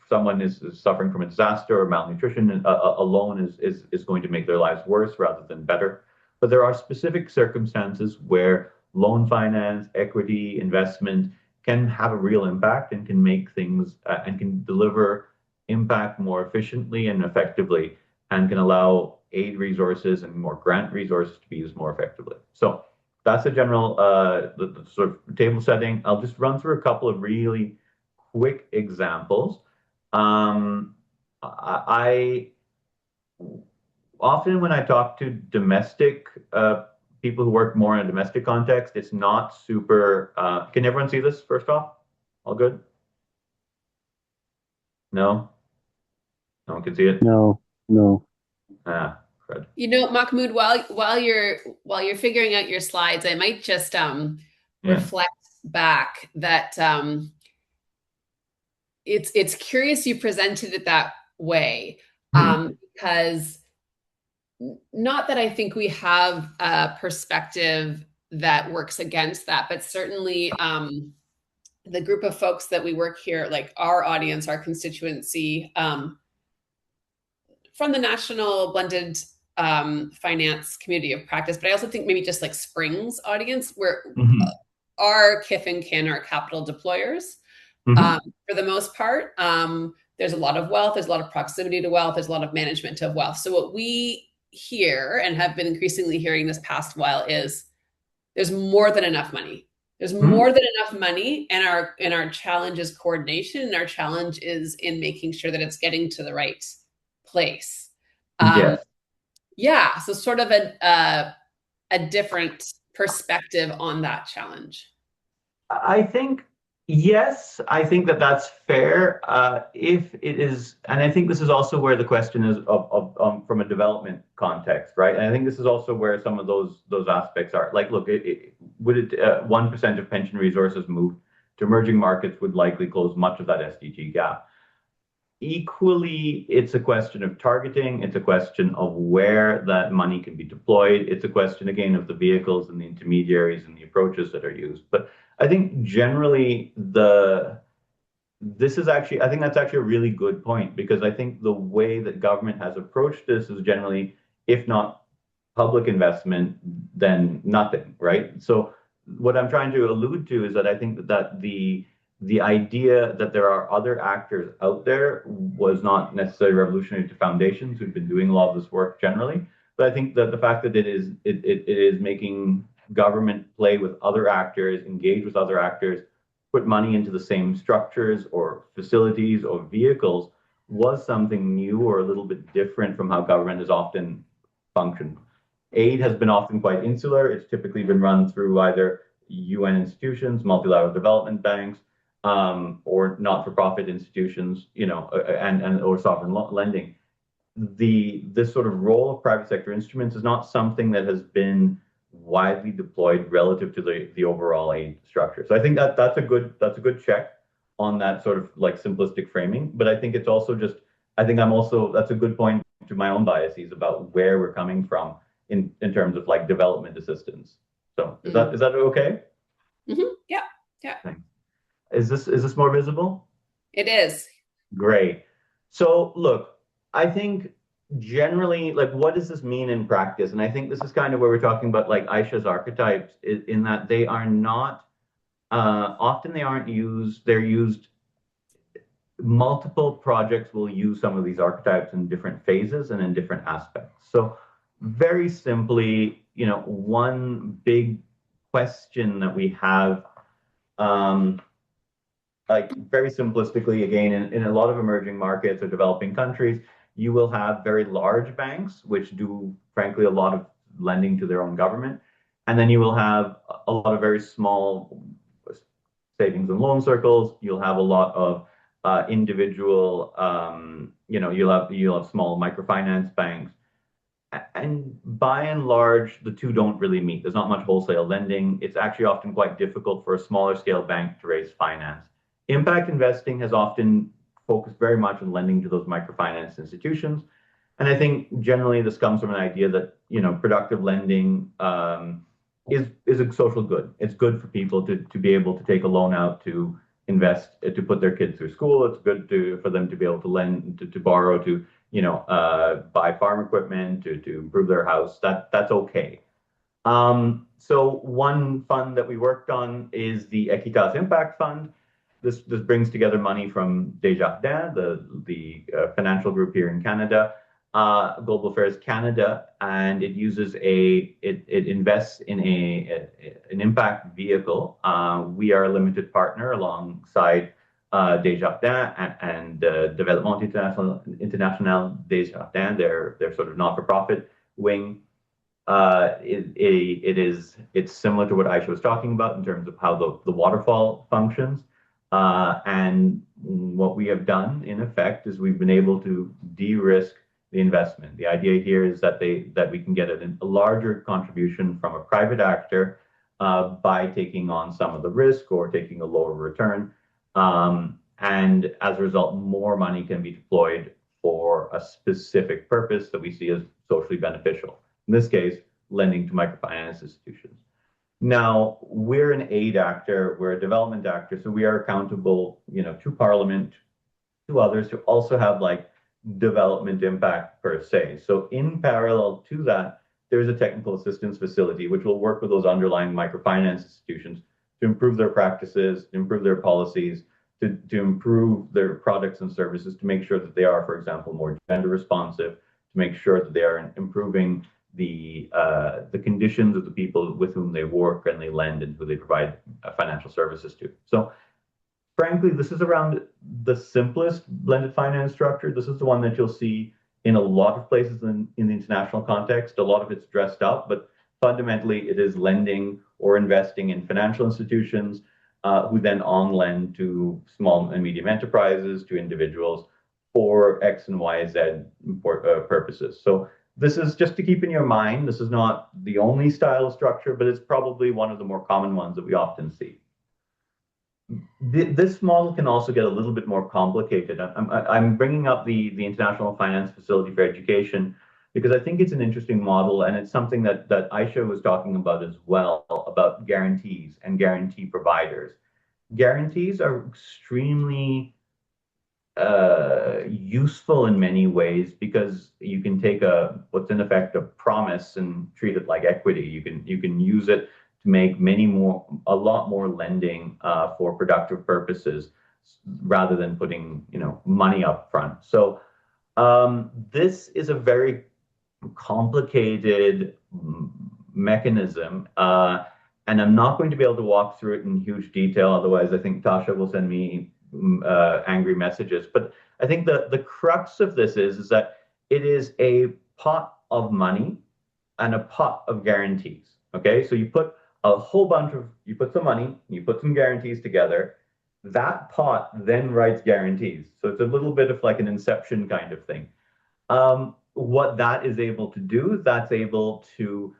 someone is suffering from a disaster or malnutrition. A loan is going to make their lives worse rather than better. But there are specific circumstances where loan finance, equity, investment can have a real impact and can make things and can deliver impact more efficiently and effectively, and can allow aid resources and more grant resources to be used more effectively. So that's a general the sort of table setting. I'll just run through a couple of really quick examples. I often when I talk to domestic people who work more in a domestic context, it's not super. Can everyone see this first off? All good? No? No one can see it? No, no. Ah, crud. Mahmoud, while you're figuring out your slides, I might just reflect back that it's curious you presented it that way, because not that I think we have a perspective that works against that, but certainly the group of folks that we work here, like our audience, our constituency, from the National Blended Finance Community of Practice, but I also think maybe just like Springs audience, where our kith and kin are capital deployers. For the most part, there's a lot of wealth, there's a lot of proximity to wealth, there's a lot of management of wealth. So what we hear and have been increasingly hearing this past while is there's more than enough money. There's more than enough money, and our challenge is coordination, and our challenge is in making sure that it's getting to the right place. Yeah, so sort of a different perspective on that challenge. I think, yes, I think that's fair. If it is, and I think this is also where the question is from a development context, right? And I think this is also where some of those aspects are. Like, look, would 1% of pension resources moved to emerging markets would likely close much of that SDG gap. Equally, it's a question of targeting. It's a question of where that money can be deployed. It's a question, again, of the vehicles and the intermediaries and the approaches that are used. But I think generally I think that's actually a really good point, because I think the way that government has approached this is generally, if not public investment, then nothing, right? So what I'm trying to allude to is that I think that the idea that there are other actors out there was not necessarily revolutionary to foundations who've been doing a lot of this work generally. But I think that the fact that it is making government play with other actors, engage with other actors, put money into the same structures or facilities or vehicles was something new or a little bit different from how government has often functioned. Aid has been often quite insular. It's typically been run through either UN institutions, multilateral development banks, or not-for-profit institutions, and or sovereign lending. This sort of role of private sector instruments is not something that has been widely deployed relative to the overall aid structure. So I think that's a good check on that sort of like simplistic framing. But I think it's also that's a good point to my own biases about where we're coming from in terms of like development assistance. So is that okay? Yeah. Thanks. Is this more visible? It is. Great. So look, I think generally, like, what does this mean in practice? And I think this is kind of where we're talking about like Aisha's archetypes, in that they are not, often they aren't used, they're used, multiple projects will use some of these archetypes in different phases and in different aspects. So very simply, one big question that we have, like very simplistically, again, in a lot of emerging markets or developing countries, you will have very large banks, which do, frankly, a lot of lending to their own government. And then you will have a lot of very small savings and loan circles. You'll have a lot of individual, you'll have small microfinance banks. And by and large, the two don't really meet. There's not much wholesale lending. It's actually often quite difficult for a smaller scale bank to raise finance. Impact investing has often focused very much on lending to those microfinance institutions. And I think generally this comes from an idea that, productive lending is a social good. It's good for people to be able to take a loan out to invest, to put their kids through school. It's good for them to be able to lend, to borrow, to, buy farm equipment, to improve their house. That's okay. So one fund that we worked on is the Equitas Impact Fund. This brings together money from Desjardins, the financial group here in Canada, Global Affairs Canada, and it invests in an impact vehicle. We are a limited partner alongside Desjardins and Développement International Desjardins, their sort of not-for-profit wing. It's similar to what Aisha was talking about in terms of how the waterfall functions. And what we have done, in effect, is we've been able to de-risk the investment. The idea here is that we can get a larger contribution from a private actor by taking on some of the risk or taking a lower return. And as a result, more money can be deployed for a specific purpose that we see as socially beneficial. In this case, lending to microfinance institutions. Now, we're an aid actor, we're a development actor, so we are accountable, to Parliament, to others who also have development impact per se. So in parallel to that, there's a technical assistance facility which will work with those underlying microfinance institutions to improve their practices, to improve their policies, to improve their products and services, to make sure that they are, for example, more gender responsive, to make sure that they are improving the conditions of the people with whom they work and they lend and who they provide financial services to. So frankly, this is around the simplest blended finance structure. This is the one that you'll see in a lot of places in the international context. A lot of it's dressed up, but fundamentally it is lending or investing in financial institutions who then on-lend to small and medium enterprises, to individuals for X and Y, Z purposes. So this is just to keep in your mind. This is not the only style of structure, but it's probably one of the more common ones that we often see. This model can also get a little bit more complicated. I'm bringing up the International Finance Facility for Education because I think it's an interesting model, and it's something that Aisha was talking about as well, about guarantees and guarantee providers. Guarantees are extremely useful in many ways because you can take what's in effect a promise and treat it like equity. You can use it to make a lot more lending for productive purposes rather than putting money up front. So this is a very complicated mechanism, and I'm not going to be able to walk through it in huge detail. Otherwise, I think Tasha will send me angry messages. But I think the crux of this is that it is a pot of money and a pot of guarantees. Okay, so you put some money, you put some guarantees together. That pot then writes guarantees. So it's a little bit of like an inception kind of thing. What that is able to do, that's able to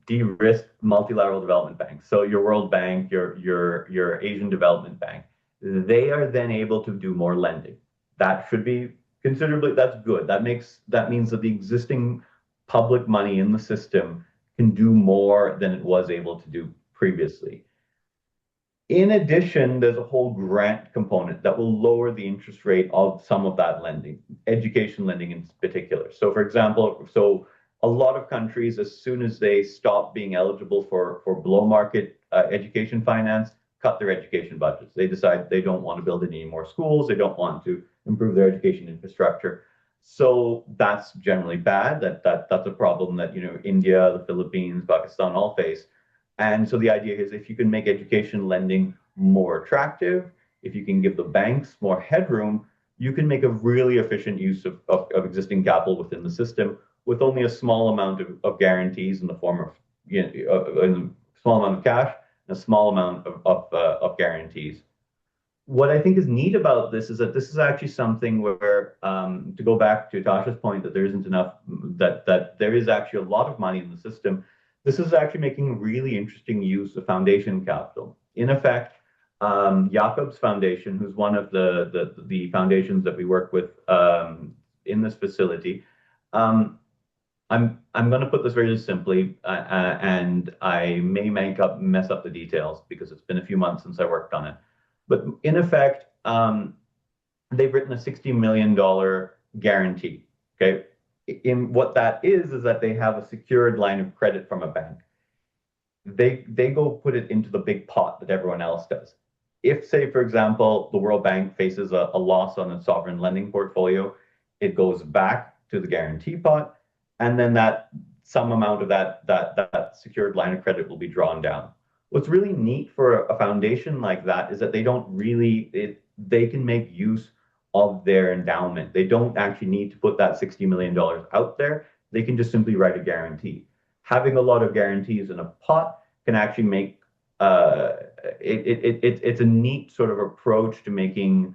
de-risk multilateral development banks. So your World Bank, your Asian Development Bank, they are then able to do more lending. That should be that's good. That means that the existing public money in the system can do more than it was able to do previously. In addition, there's a whole grant component that will lower the interest rate of some of that lending, education lending in particular. So for example, a lot of countries, as soon as they stop being eligible for below market education finance, cut their education budgets. They decide they don't want to build any more schools. They don't want to improve their education infrastructure. So that's generally bad. That's a problem that India, the Philippines, Pakistan all face. And so the idea is if you can make education lending more attractive, if you can give the banks more headroom, you can make a really efficient use of existing capital within the system with only a small amount of guarantees in the form of a small amount of cash and a small amount of guarantees. What I think is neat about this is that this is actually something where, to go back to Tasha's point that there isn't enough, that there is actually a lot of money in the system. This is actually making really interesting use of foundation capital. In effect, Jacobs Foundation, who's one of the foundations that we work with this facility. I'm going to put this very simply, and I may mess up the details because it's been a few months since I worked on it. But in effect, they've written a $60 million guarantee. Okay, in what that is that they have a secured line of credit from a bank. They go put it into the big pot that everyone else does. If, say, for example, the World Bank faces a loss on a sovereign lending portfolio, it goes back to the guarantee pot, and then that some amount of that secured line of credit will be drawn down. What's really neat for a foundation like that is that they don't really they can make use of their endowment. They don't actually need to put that $60 million out there. They can just simply write a guarantee. Having a lot of guarantees in a pot can actually make it's a neat sort of approach to making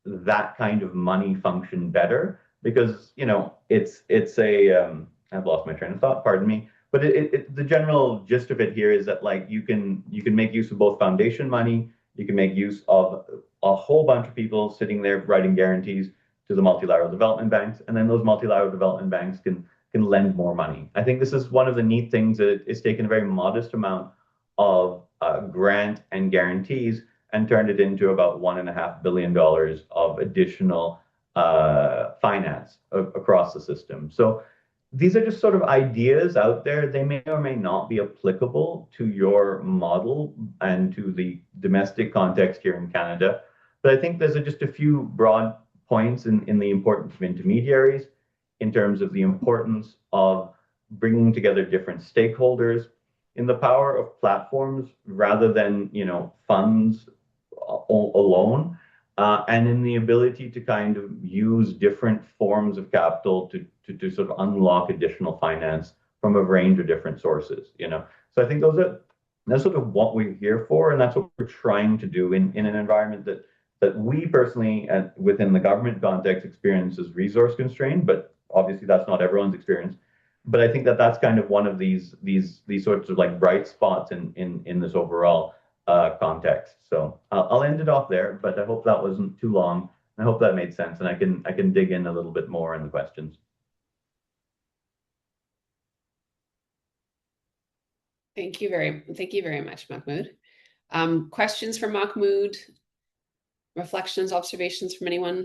that kind of money function better, because it's a I've lost my train of thought, pardon me, but the general gist of it here is that, like, you can make use of both foundation money, you can make use of a whole bunch of people sitting there writing guarantees to the multilateral development banks, and then those multilateral development banks can lend more money. I think this is one of the neat things, that it's taken a very modest amount of grant and guarantees and turned it into about $1.5 billion of additional finance across the system. So these are just sort of ideas out there. They may or may not be applicable to your model and to the domestic context here in Canada. But I think there's just a few broad points in the importance of intermediaries, in terms of the importance of bringing together different stakeholders, in the power of platforms rather than funds alone, and in the ability to kind of use different forms of capital to sort of unlock additional finance from a range of different sources. So I think that's sort of what we're here for, and that's what we're trying to do in an environment that we personally, within the government context, experience as resource constrained, but obviously that's not everyone's experience. But I think that's kind of one of these sorts of like bright spots in this overall context. So I'll end it off there, but I hope that wasn't too long. I hope that made sense, and I can dig in a little bit more in the questions. Thank you very much, Mahmoud. Questions for Mahmoud? Reflections, observations from anyone?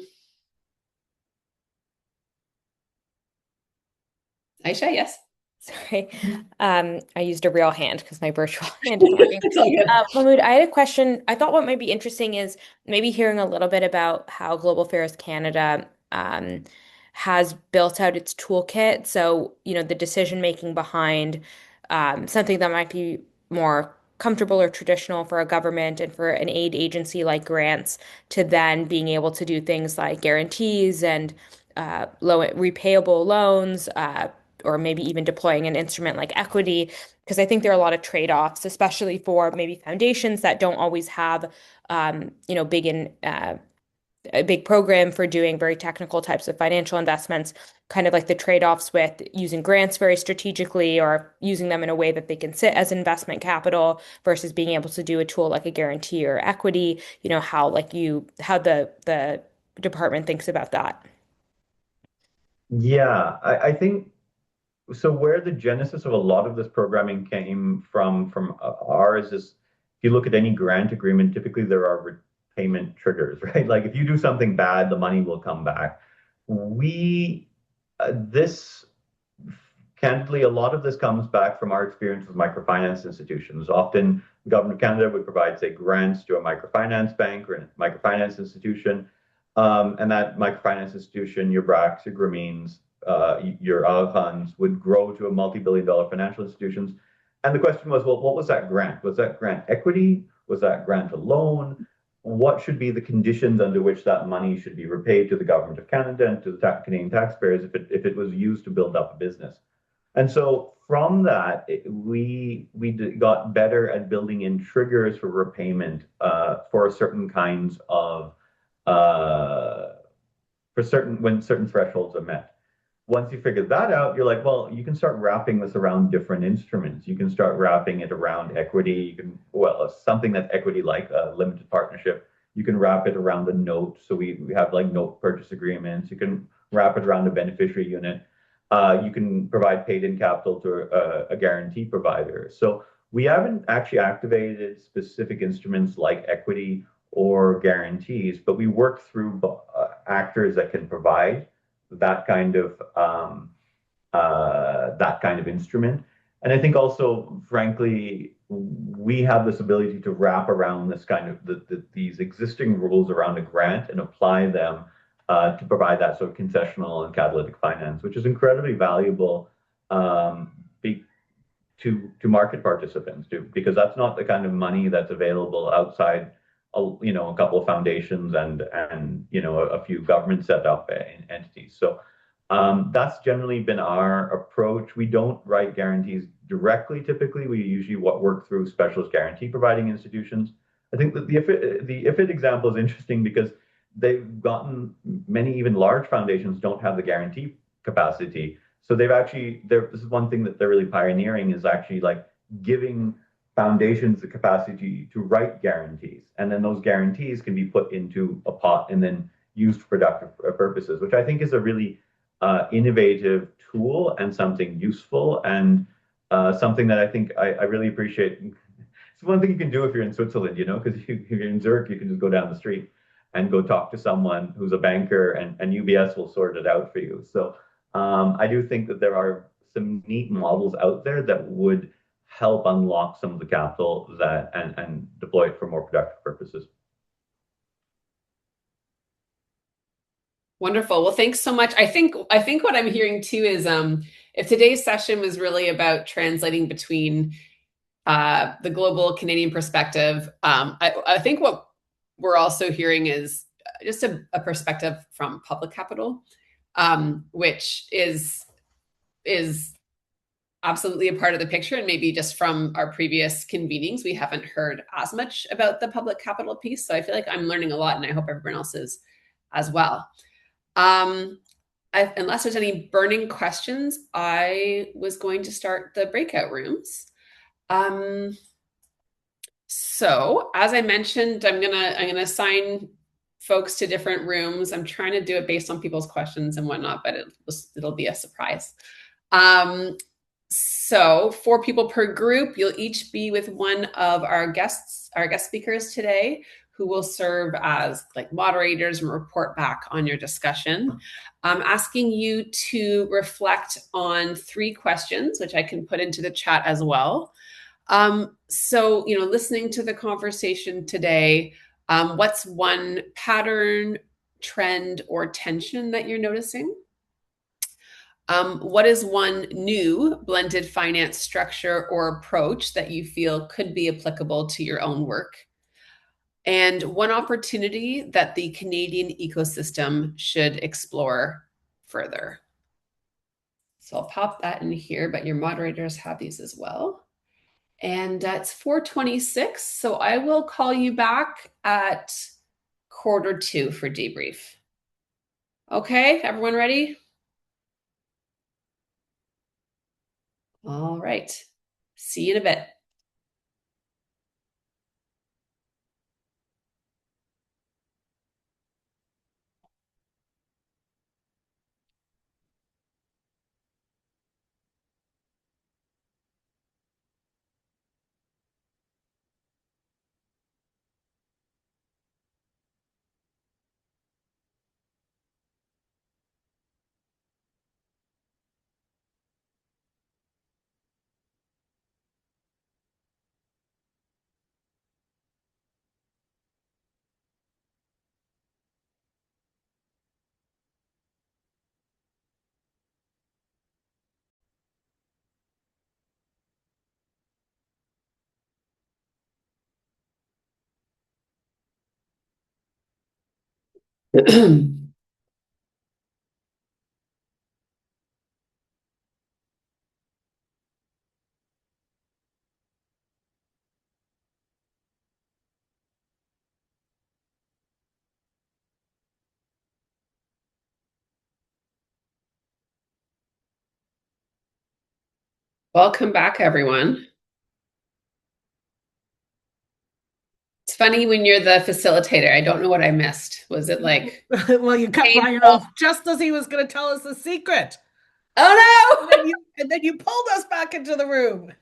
Aisha, yes. Sorry, I used a real hand because my virtual hand is working. Mahmoud, I had a question. I thought what might be interesting is maybe hearing a little bit about how Global Affairs Canada has built out its toolkit. So, the decision making behind something that might be more comfortable or traditional for a government and for an aid agency like grants, to then being able to do things like guarantees and low repayable loans, or maybe even deploying an instrument like equity, because I think there are a lot of trade-offs, especially for maybe foundations that don't always have, a big program for doing very technical types of financial investments, kind of like the trade-offs with using grants very strategically or using them in a way that they can sit as investment capital versus being able to do a tool like a guarantee or equity, how the department thinks about that. Yeah, I think so. Where the genesis of a lot of this programming came from ours is, if you look at any grant agreement, typically there are repayment triggers, right? Like if you do something bad, the money will come back. Candidly, a lot of this comes back from our experience with microfinance institutions. Often, the government of Canada would provide, say, grants to a microfinance bank or a microfinance institution. And that microfinance institution, your BRACs, your Grameen's, your funds would grow to a multi-billion-dollar financial institutions. And the question was, well, what was that grant? Was that grant equity? Was that grant a loan? What should be the conditions under which that money should be repaid to the government of Canada and to the Canadian taxpayers if it was used to build up a business? And so from that, we got better at building in triggers for repayment for certain kinds of when certain thresholds are met. Once you figure that out, you're like, well, you can start wrapping this around different instruments. You can start wrapping it around equity. Something that's equity like a limited partnership. You can wrap it around the note. So we have like note purchase agreements. You can wrap it around a beneficiary unit. You can provide paid-in capital to a guarantee provider. So we haven't actually activated specific instruments like equity or guarantees, but we work through actors that can provide that kind of instrument. And I think also, frankly, we have this ability to wrap around this kind of these existing rules around a grant and apply them to provide that sort of concessional and catalytic finance, which is incredibly valuable to market participants, because that's not the kind of money that's available outside, a couple of foundations and a few government set up entities. So that's generally been our approach. We don't write guarantees directly. Typically, we usually work through specialist guarantee providing institutions. I think that the IFID example is interesting because they've gotten many, even large foundations don't have the guarantee capacity. So this is one thing that they're really pioneering, is actually like giving foundations the capacity to write guarantees. And then those guarantees can be put into a pot and then used for productive purposes, which I think is a really innovative tool and something useful, and something that I think I really appreciate. It's one thing you can do if you're in Switzerland, because if you're in Zurich, you can just go down the street and go talk to someone who's a banker, and UBS will sort it out for you. So I do think that there are some neat models out there that would help unlock some of the capital and deploy it for more productive purposes. Wonderful. Well, thanks so much. I think what I'm hearing too is if today's session was really about translating between the global Canadian perspective, I think what we're also hearing is just a perspective from public capital, which is absolutely a part of the picture. And maybe just from our previous convenings, we haven't heard as much about the public capital piece. So I feel like I'm learning a lot, and I hope everyone else is as well. Unless there's any burning questions, I was going to start the breakout rooms. So as I mentioned, I'm gonna assign folks to different rooms. I'm trying to do it based on people's questions and whatnot, but it'll be a surprise. So 4 people per group. You'll each be with one of our guest speakers today, who will serve as like moderators and report back on your discussion. I'm asking you to reflect on 3 questions, which I can put into the chat as well. So, listening to the conversation today, what's one pattern, trend, or tension that you're noticing? What is one new blended finance structure or approach that you feel could be applicable to your own work? And one opportunity that the Canadian ecosystem should explore further. So I'll pop that in here, but your moderators have these as well. And it's 4:26, so I will call you back at 1:45 for debrief. Okay, everyone ready? All right. See you in a bit. Welcome back, everyone. funny when you're the facilitator. I don't know what I missed. Was it like, Well, you cut Brian painful? off just as he was going to tell us the secret. Oh no! And then you pulled us back into the room.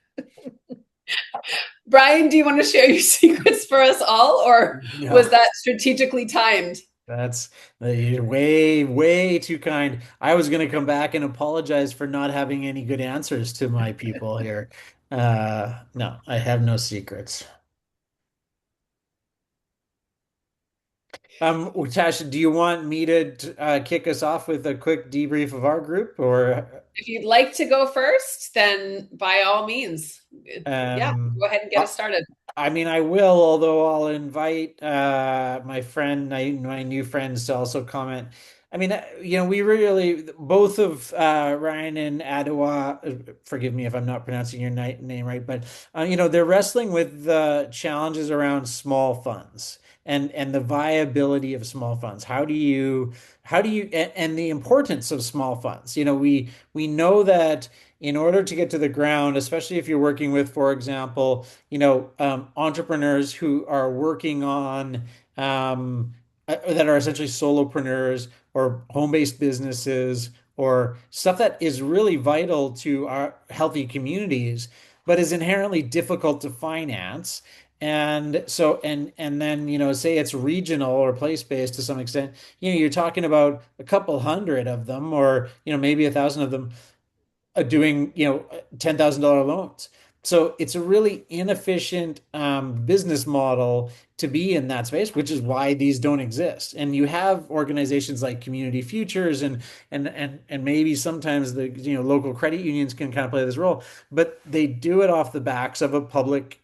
Brian, do you want to share your secrets for us all, or No. was that strategically timed? That's you're way, way too kind. I was going to come back and apologize for not having any good answers to my people here. No, I have no secrets. Tasha, do you want me to kick us off with a quick debrief of our group, or If you'd like to go first, then by all means, yeah, go ahead and get us started. I mean, I will, although I'll invite my new friends to also comment. I mean, we really, both of Ryan and Adwa, forgive me if I'm not pronouncing your name right, but they're wrestling with the challenges around small funds and the viability of small funds. And the importance of small funds. We know that in order to get to the ground, especially if you're working with, for example, entrepreneurs who are working on that are essentially solopreneurs or home-based businesses or stuff that is really vital to our healthy communities, but is inherently difficult to finance. And so, and then, say it's regional or place-based to some extent, you're talking about a couple hundred of them, or, maybe 1,000 of them doing, $10,000 loans. So it's a really inefficient business model to be in that space, which is why these don't exist. And you have organizations like Community Futures and maybe sometimes the local credit unions can kind of play this role, but they do it off the backs of a public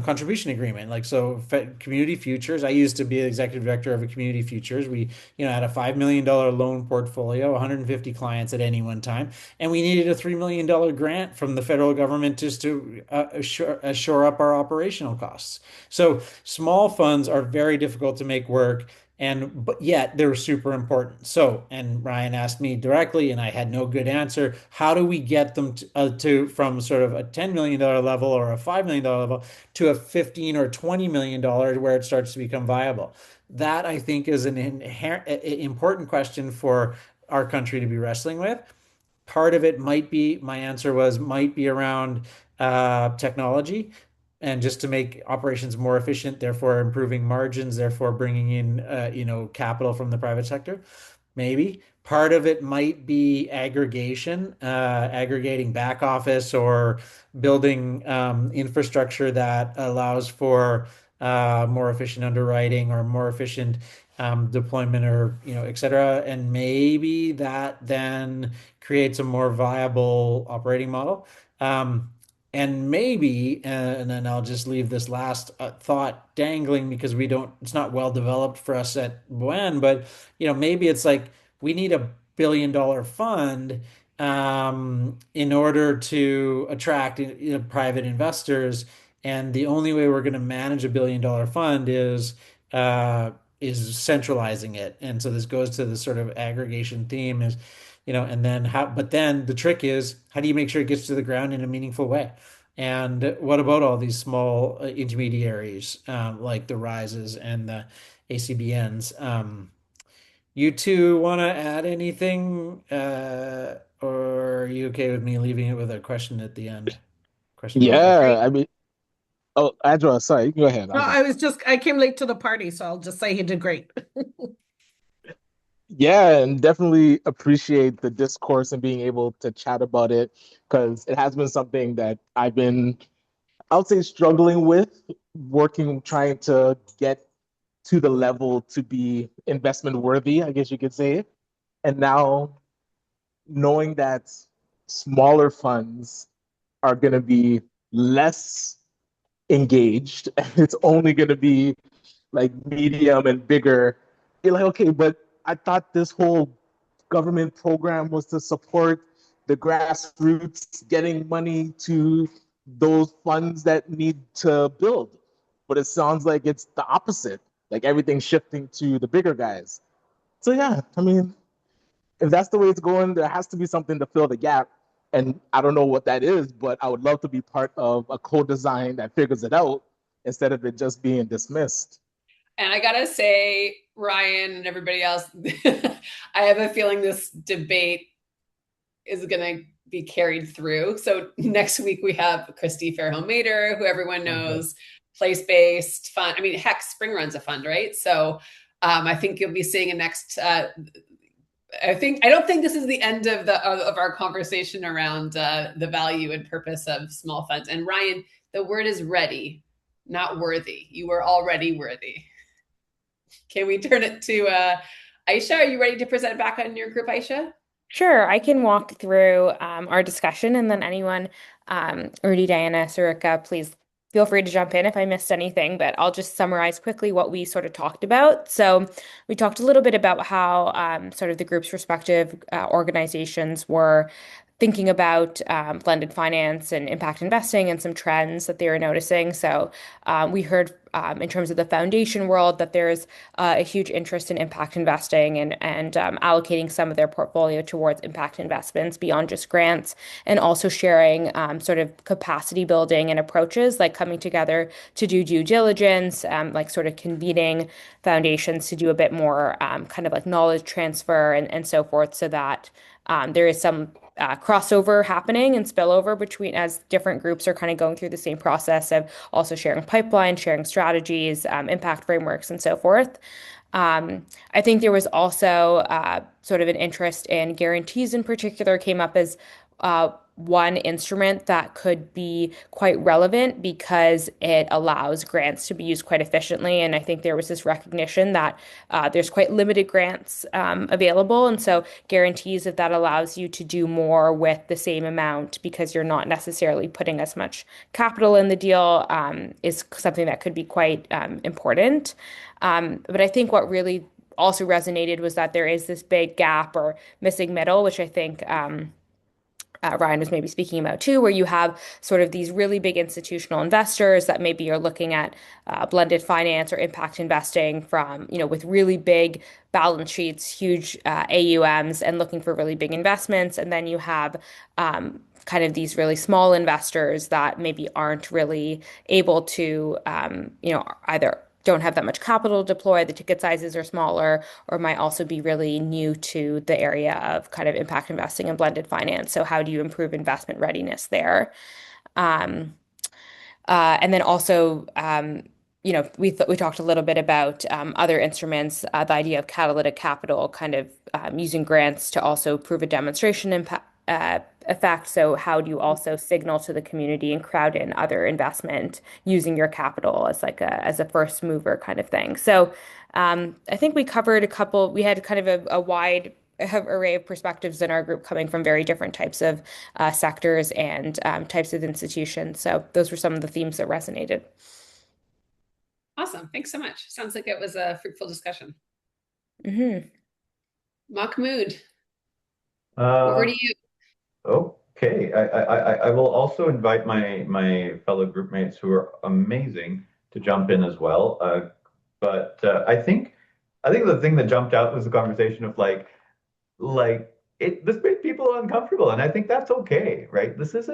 contribution agreement. Like, so Community Futures, I used to be the executive director of a Community Futures. We, had a $5 million loan portfolio, 150 clients at any one time. And we needed a $3 million grant from the federal government just to shore up our operational costs. So small funds are very difficult to make work. But yet they're super important. So, and Ryan asked me directly, and I had no good answer. How do we get them to from sort of a $10 million level or a $5 million level to a 15 or $20 million where it starts to become viable? That, I think, is an important question for our country to be wrestling with. Part of it might be, my answer might be around technology, and just to make operations more efficient, therefore improving margins, therefore bringing in capital from the private sector. Maybe part of it might be aggregation, aggregating back office or building infrastructure that allows for more efficient underwriting or more efficient deployment, or et cetera. And maybe that then creates a more viable operating model. And maybe, and then I'll just leave this last thought dangling because it's not well developed for us at Buen, but maybe it's like we need a $1 billion fund in order to attract private investors. And the only way we're going to manage a $1 billion fund is centralizing it. And so this goes to the sort of aggregation theme is, and then but then the trick is, how do you make sure it gets to the ground in a meaningful way? And what about all these small intermediaries, like the Rises and the ACBNs? You two want to add anything, or are you okay with me leaving it with a question at the end? Yeah, I mean, oh, Adwa, sorry, go ahead. No, I came late to the party, so I'll just say he did great. Yeah, and definitely appreciate the discourse and being able to chat about it, because it has been something that I would say, struggling with, trying to get to the level to be investment worthy, I guess you could say. And now knowing that smaller funds are going to be less engaged, and it's only going to be like medium and bigger, you're like, okay, but I thought this whole government program was to support the grassroots getting money to those funds that need to build. But it sounds like it's the opposite, like everything's shifting to the bigger guys. So yeah, I mean, if that's the way it's going, there has to be something to fill the gap. And I don't know what that is, but I would love to be part of a co-design that figures it out. instead of it just being dismissed. And I gotta say, Ryan and everybody else, I have a feeling this debate is gonna be carried through. So next week we have Christy Fairhill-Mader, who everyone knows, place-based fund. I mean, heck, Spring Run's a fund, right? So I think you'll be seeing a next. I don't think this is the end of our conversation around the value and purpose of small funds. And Ryan, the word is ready, not worthy. You were already worthy. Can we turn it to Aisha? Are you ready to present back on your group, Aisha? Sure, I can walk through our discussion, and then anyone, Rudy, Diana, Sarika, please feel free to jump in if I missed anything, but I'll just summarize quickly what we sort of talked about. So we talked a little bit about how sort of the group's respective organizations were thinking about blended finance and impact investing and some trends that they were noticing. So we heard in terms of the foundation world that there's a huge interest in impact investing and allocating some of their portfolio towards impact investments beyond just grants, and also sharing sort of capacity building and approaches like coming together to do due diligence, like sort of convening foundations to do a bit more kind of like knowledge transfer and so forth, so that there is some crossover happening and spillover between as different groups are kind of going through the same process of also sharing pipeline, sharing strategies, impact frameworks, and so forth. I think there was also sort of an interest in guarantees in particular came up as one instrument that could be quite relevant because it allows grants to be used quite efficiently. And I think there was this recognition that there's quite limited grants available. And so guarantees that allows you to do more with the same amount because you're not necessarily putting as much capital in the deal is something that could be quite important. But I think what really also resonated was that there is this big gap or missing middle, which I think Ryan was maybe speaking about too, where you have sort of these really big institutional investors that maybe are looking at blended finance or impact investing from, with really big balance sheets, huge AUMs, and looking for really big investments. And then you have kind of these really small investors that maybe aren't really able to, either don't have that much capital deployed, the ticket sizes are smaller, or might also be really new to the area of kind of impact investing and blended finance. So how do you improve investment readiness there? And then also, we talked a little bit about other instruments, the idea of catalytic capital, kind of using grants to also prove a demonstration impact. Effect. So how do you also signal to the community and crowd in other investment using your capital as like as a first mover kind of thing? So I think we covered we had kind of a wide array of perspectives in our group coming from very different types of sectors and types of institutions. So those were some of the themes that resonated. Awesome. Thanks so much. Sounds like it was a fruitful discussion. Mm-hmm. Mahmoud, over to you. Okay, I will also invite my fellow group mates who are amazing to jump in as well. But I think the thing that jumped out was the conversation of this made people uncomfortable, and I think that's okay, right? This is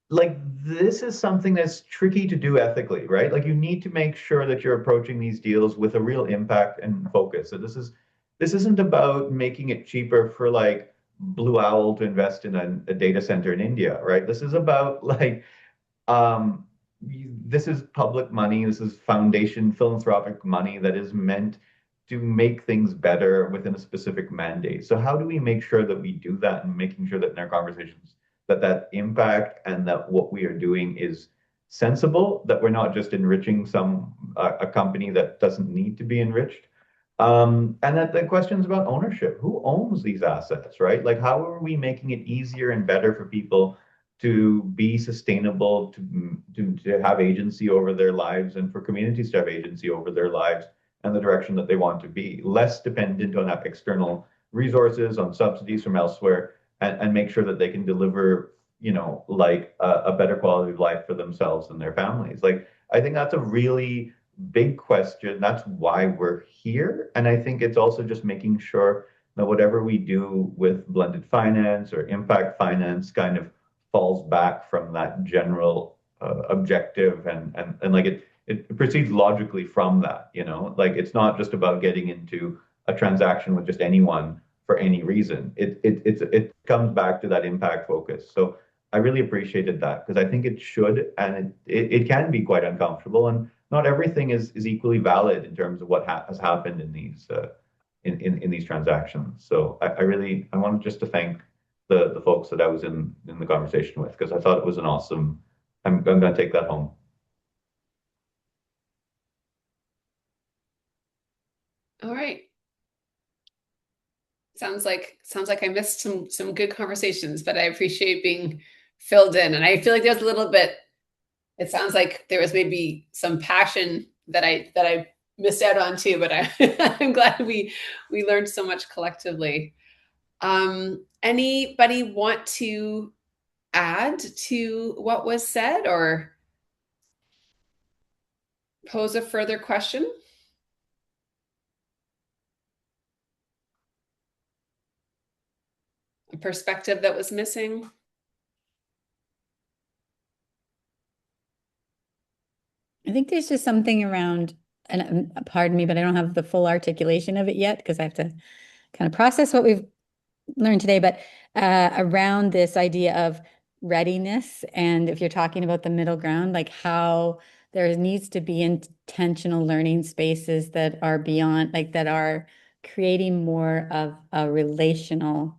this is something that's tricky to do ethically, right? Like you need to make sure that you're approaching these deals with a real impact and focus. So this isn't about making it cheaper for Blue Owl to invest in a data center in India, right? This is about this is public money. This is foundation philanthropic money that is meant to make things better within a specific mandate. So how do we make sure that we do that, and making sure that in our conversations that impact and that what we are doing is sensible, that we're not just enriching a company that doesn't need to be enriched. And that the questions about ownership, who owns these assets, right? Like how are we making it easier and better for people to be sustainable, to have agency over their lives, and for communities to have agency over their lives and the direction that they want to be, less dependent on external resources, on subsidies from elsewhere, and make sure that they can deliver, a better quality of life for themselves and their families. I think that's a really big question. That's why we're here. And I think it's also just making sure that whatever we do with blended finance or impact finance kind of falls back from that general objective and like it proceeds logically from that, like it's not just about getting into a transaction with just anyone for any reason. It comes back to that impact focus. So I really appreciated that because I think it should, and it can be quite uncomfortable, and not everything is equally valid in terms of what has happened in these in these transactions. So I wanted just to thank the folks that I was in the conversation with because I thought it was an awesome. I'm going to take that home. All right. Sounds like I missed some good conversations, but I appreciate being filled in. And I feel like there's a little bit, it sounds like there was maybe some passion that I missed out on too, but I'm glad we learned so much collectively. Anybody want to add to what was said or pose a further question? A perspective that was missing? I think there's just something around, and pardon me, but I don't have the full articulation of it yet because I have to kind of process what we've learned today, but around this idea of readiness. And if you're talking about the middle ground, like how there needs to be intentional learning spaces that are beyond, like that are creating more of a relational,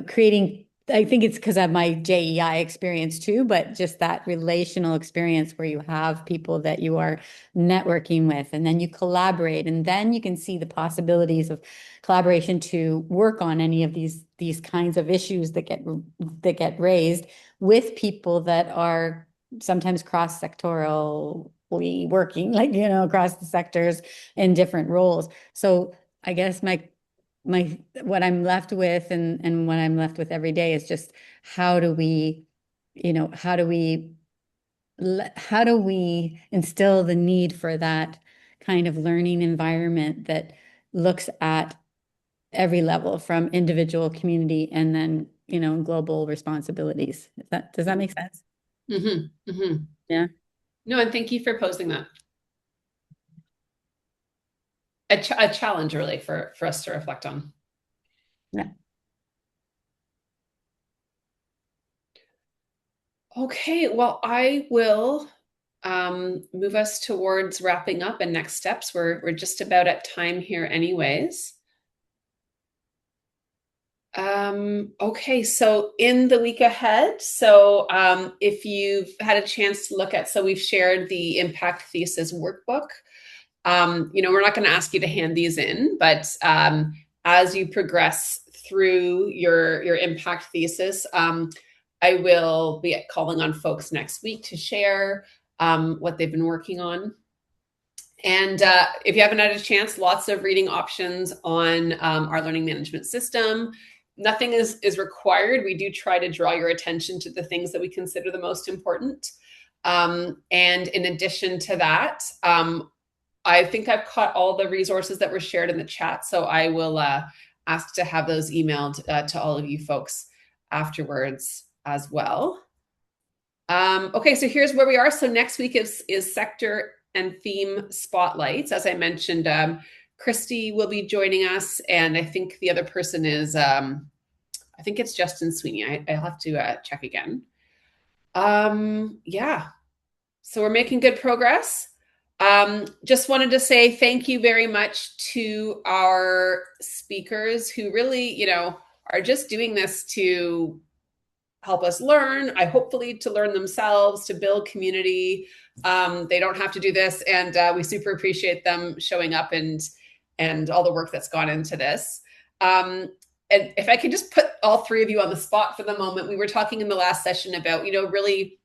creating, I think it's because of my JEI experience too, but just that relational experience where you have people that you are networking with and then you collaborate and then you can see the possibilities of collaboration to work on any of these kinds of issues that get raised with people that are sometimes cross-sectorally working, like, across the sectors in different roles. So I guess what I'm left with and what I'm left with every day is just how do we instill the need for that kind of learning environment that looks at every level from individual, community, and then, global responsibilities. Does that make sense? Mm-hmm. Mm-hmm. Yeah. No, and thank you for posing that. A challenge really for us to reflect on. Yeah. Okay, well, I will move us towards wrapping up and next steps. We're just about at time here anyways. Okay, so in the week ahead, if you've had a chance to look at, so we've shared the impact thesis workbook. We're not going to ask you to hand these in, but as you progress through your impact thesis, I will be calling on folks next week to share what they've been working on. And if you haven't had a chance, lots of reading options on our learning management system. Nothing is required. We do try to draw your attention to the things that we consider the most important. And in addition to that, I think I've caught all the resources that were shared in the chat. So I will ask to have those emailed to all of you folks afterwards as well. Okay, so here's where we are. So next week is sector and theme spotlights. As I mentioned, Christy will be joining us, and I think the other person is, I think it's Justin Sweeney. I'll have to check again. Yeah, so we're making good progress. Just wanted to say thank you very much to our speakers who really, are just doing this to help us learn, hopefully to learn themselves, to build community. They don't have to do this, and we super appreciate them showing up and all the work that's gone into this. And if I could just put all three of you on the spot for the moment, we were talking in the last session about, really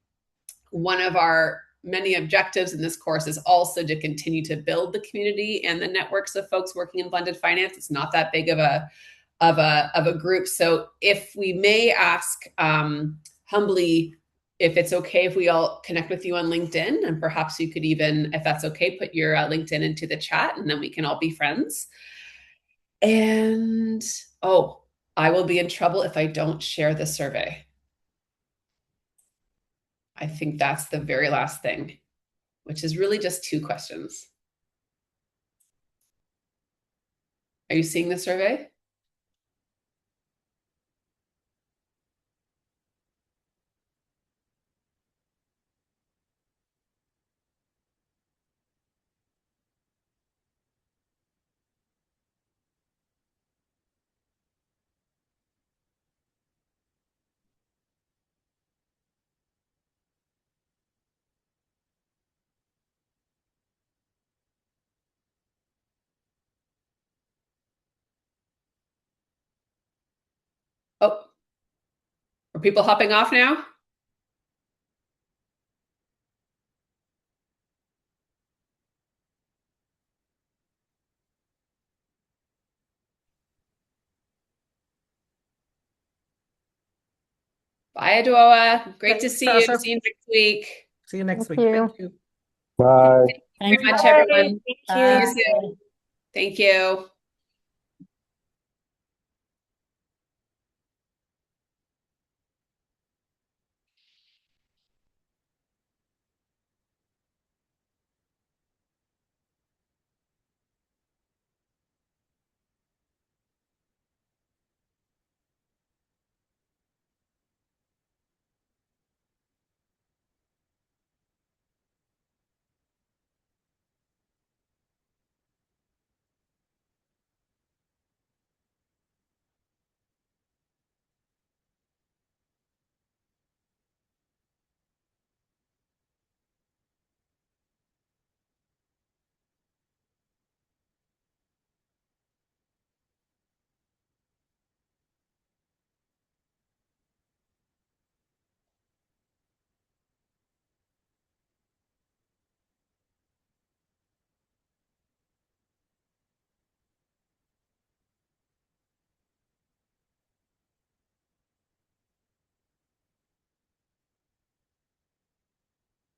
one of our many objectives in this course is also to continue to build the community and the networks of folks working in blended finance. It's not that big of a group. So if we may ask humbly, if it's okay if we all connect with you on LinkedIn, and perhaps you could even, if that's okay, put your LinkedIn into the chat, and then we can all be friends. And I will be in trouble if I don't share the survey. I think that's the very last thing, which is really just 2 questions. Are you seeing the survey? Oh, are people hopping off now? Bye, Adoa. Great to Thanks, see you. Sasha. See you next week. See you next Thank week. you. Thank you. Bye. Thank you very much, Bye. everyone. Thank you. See you soon. Thank you.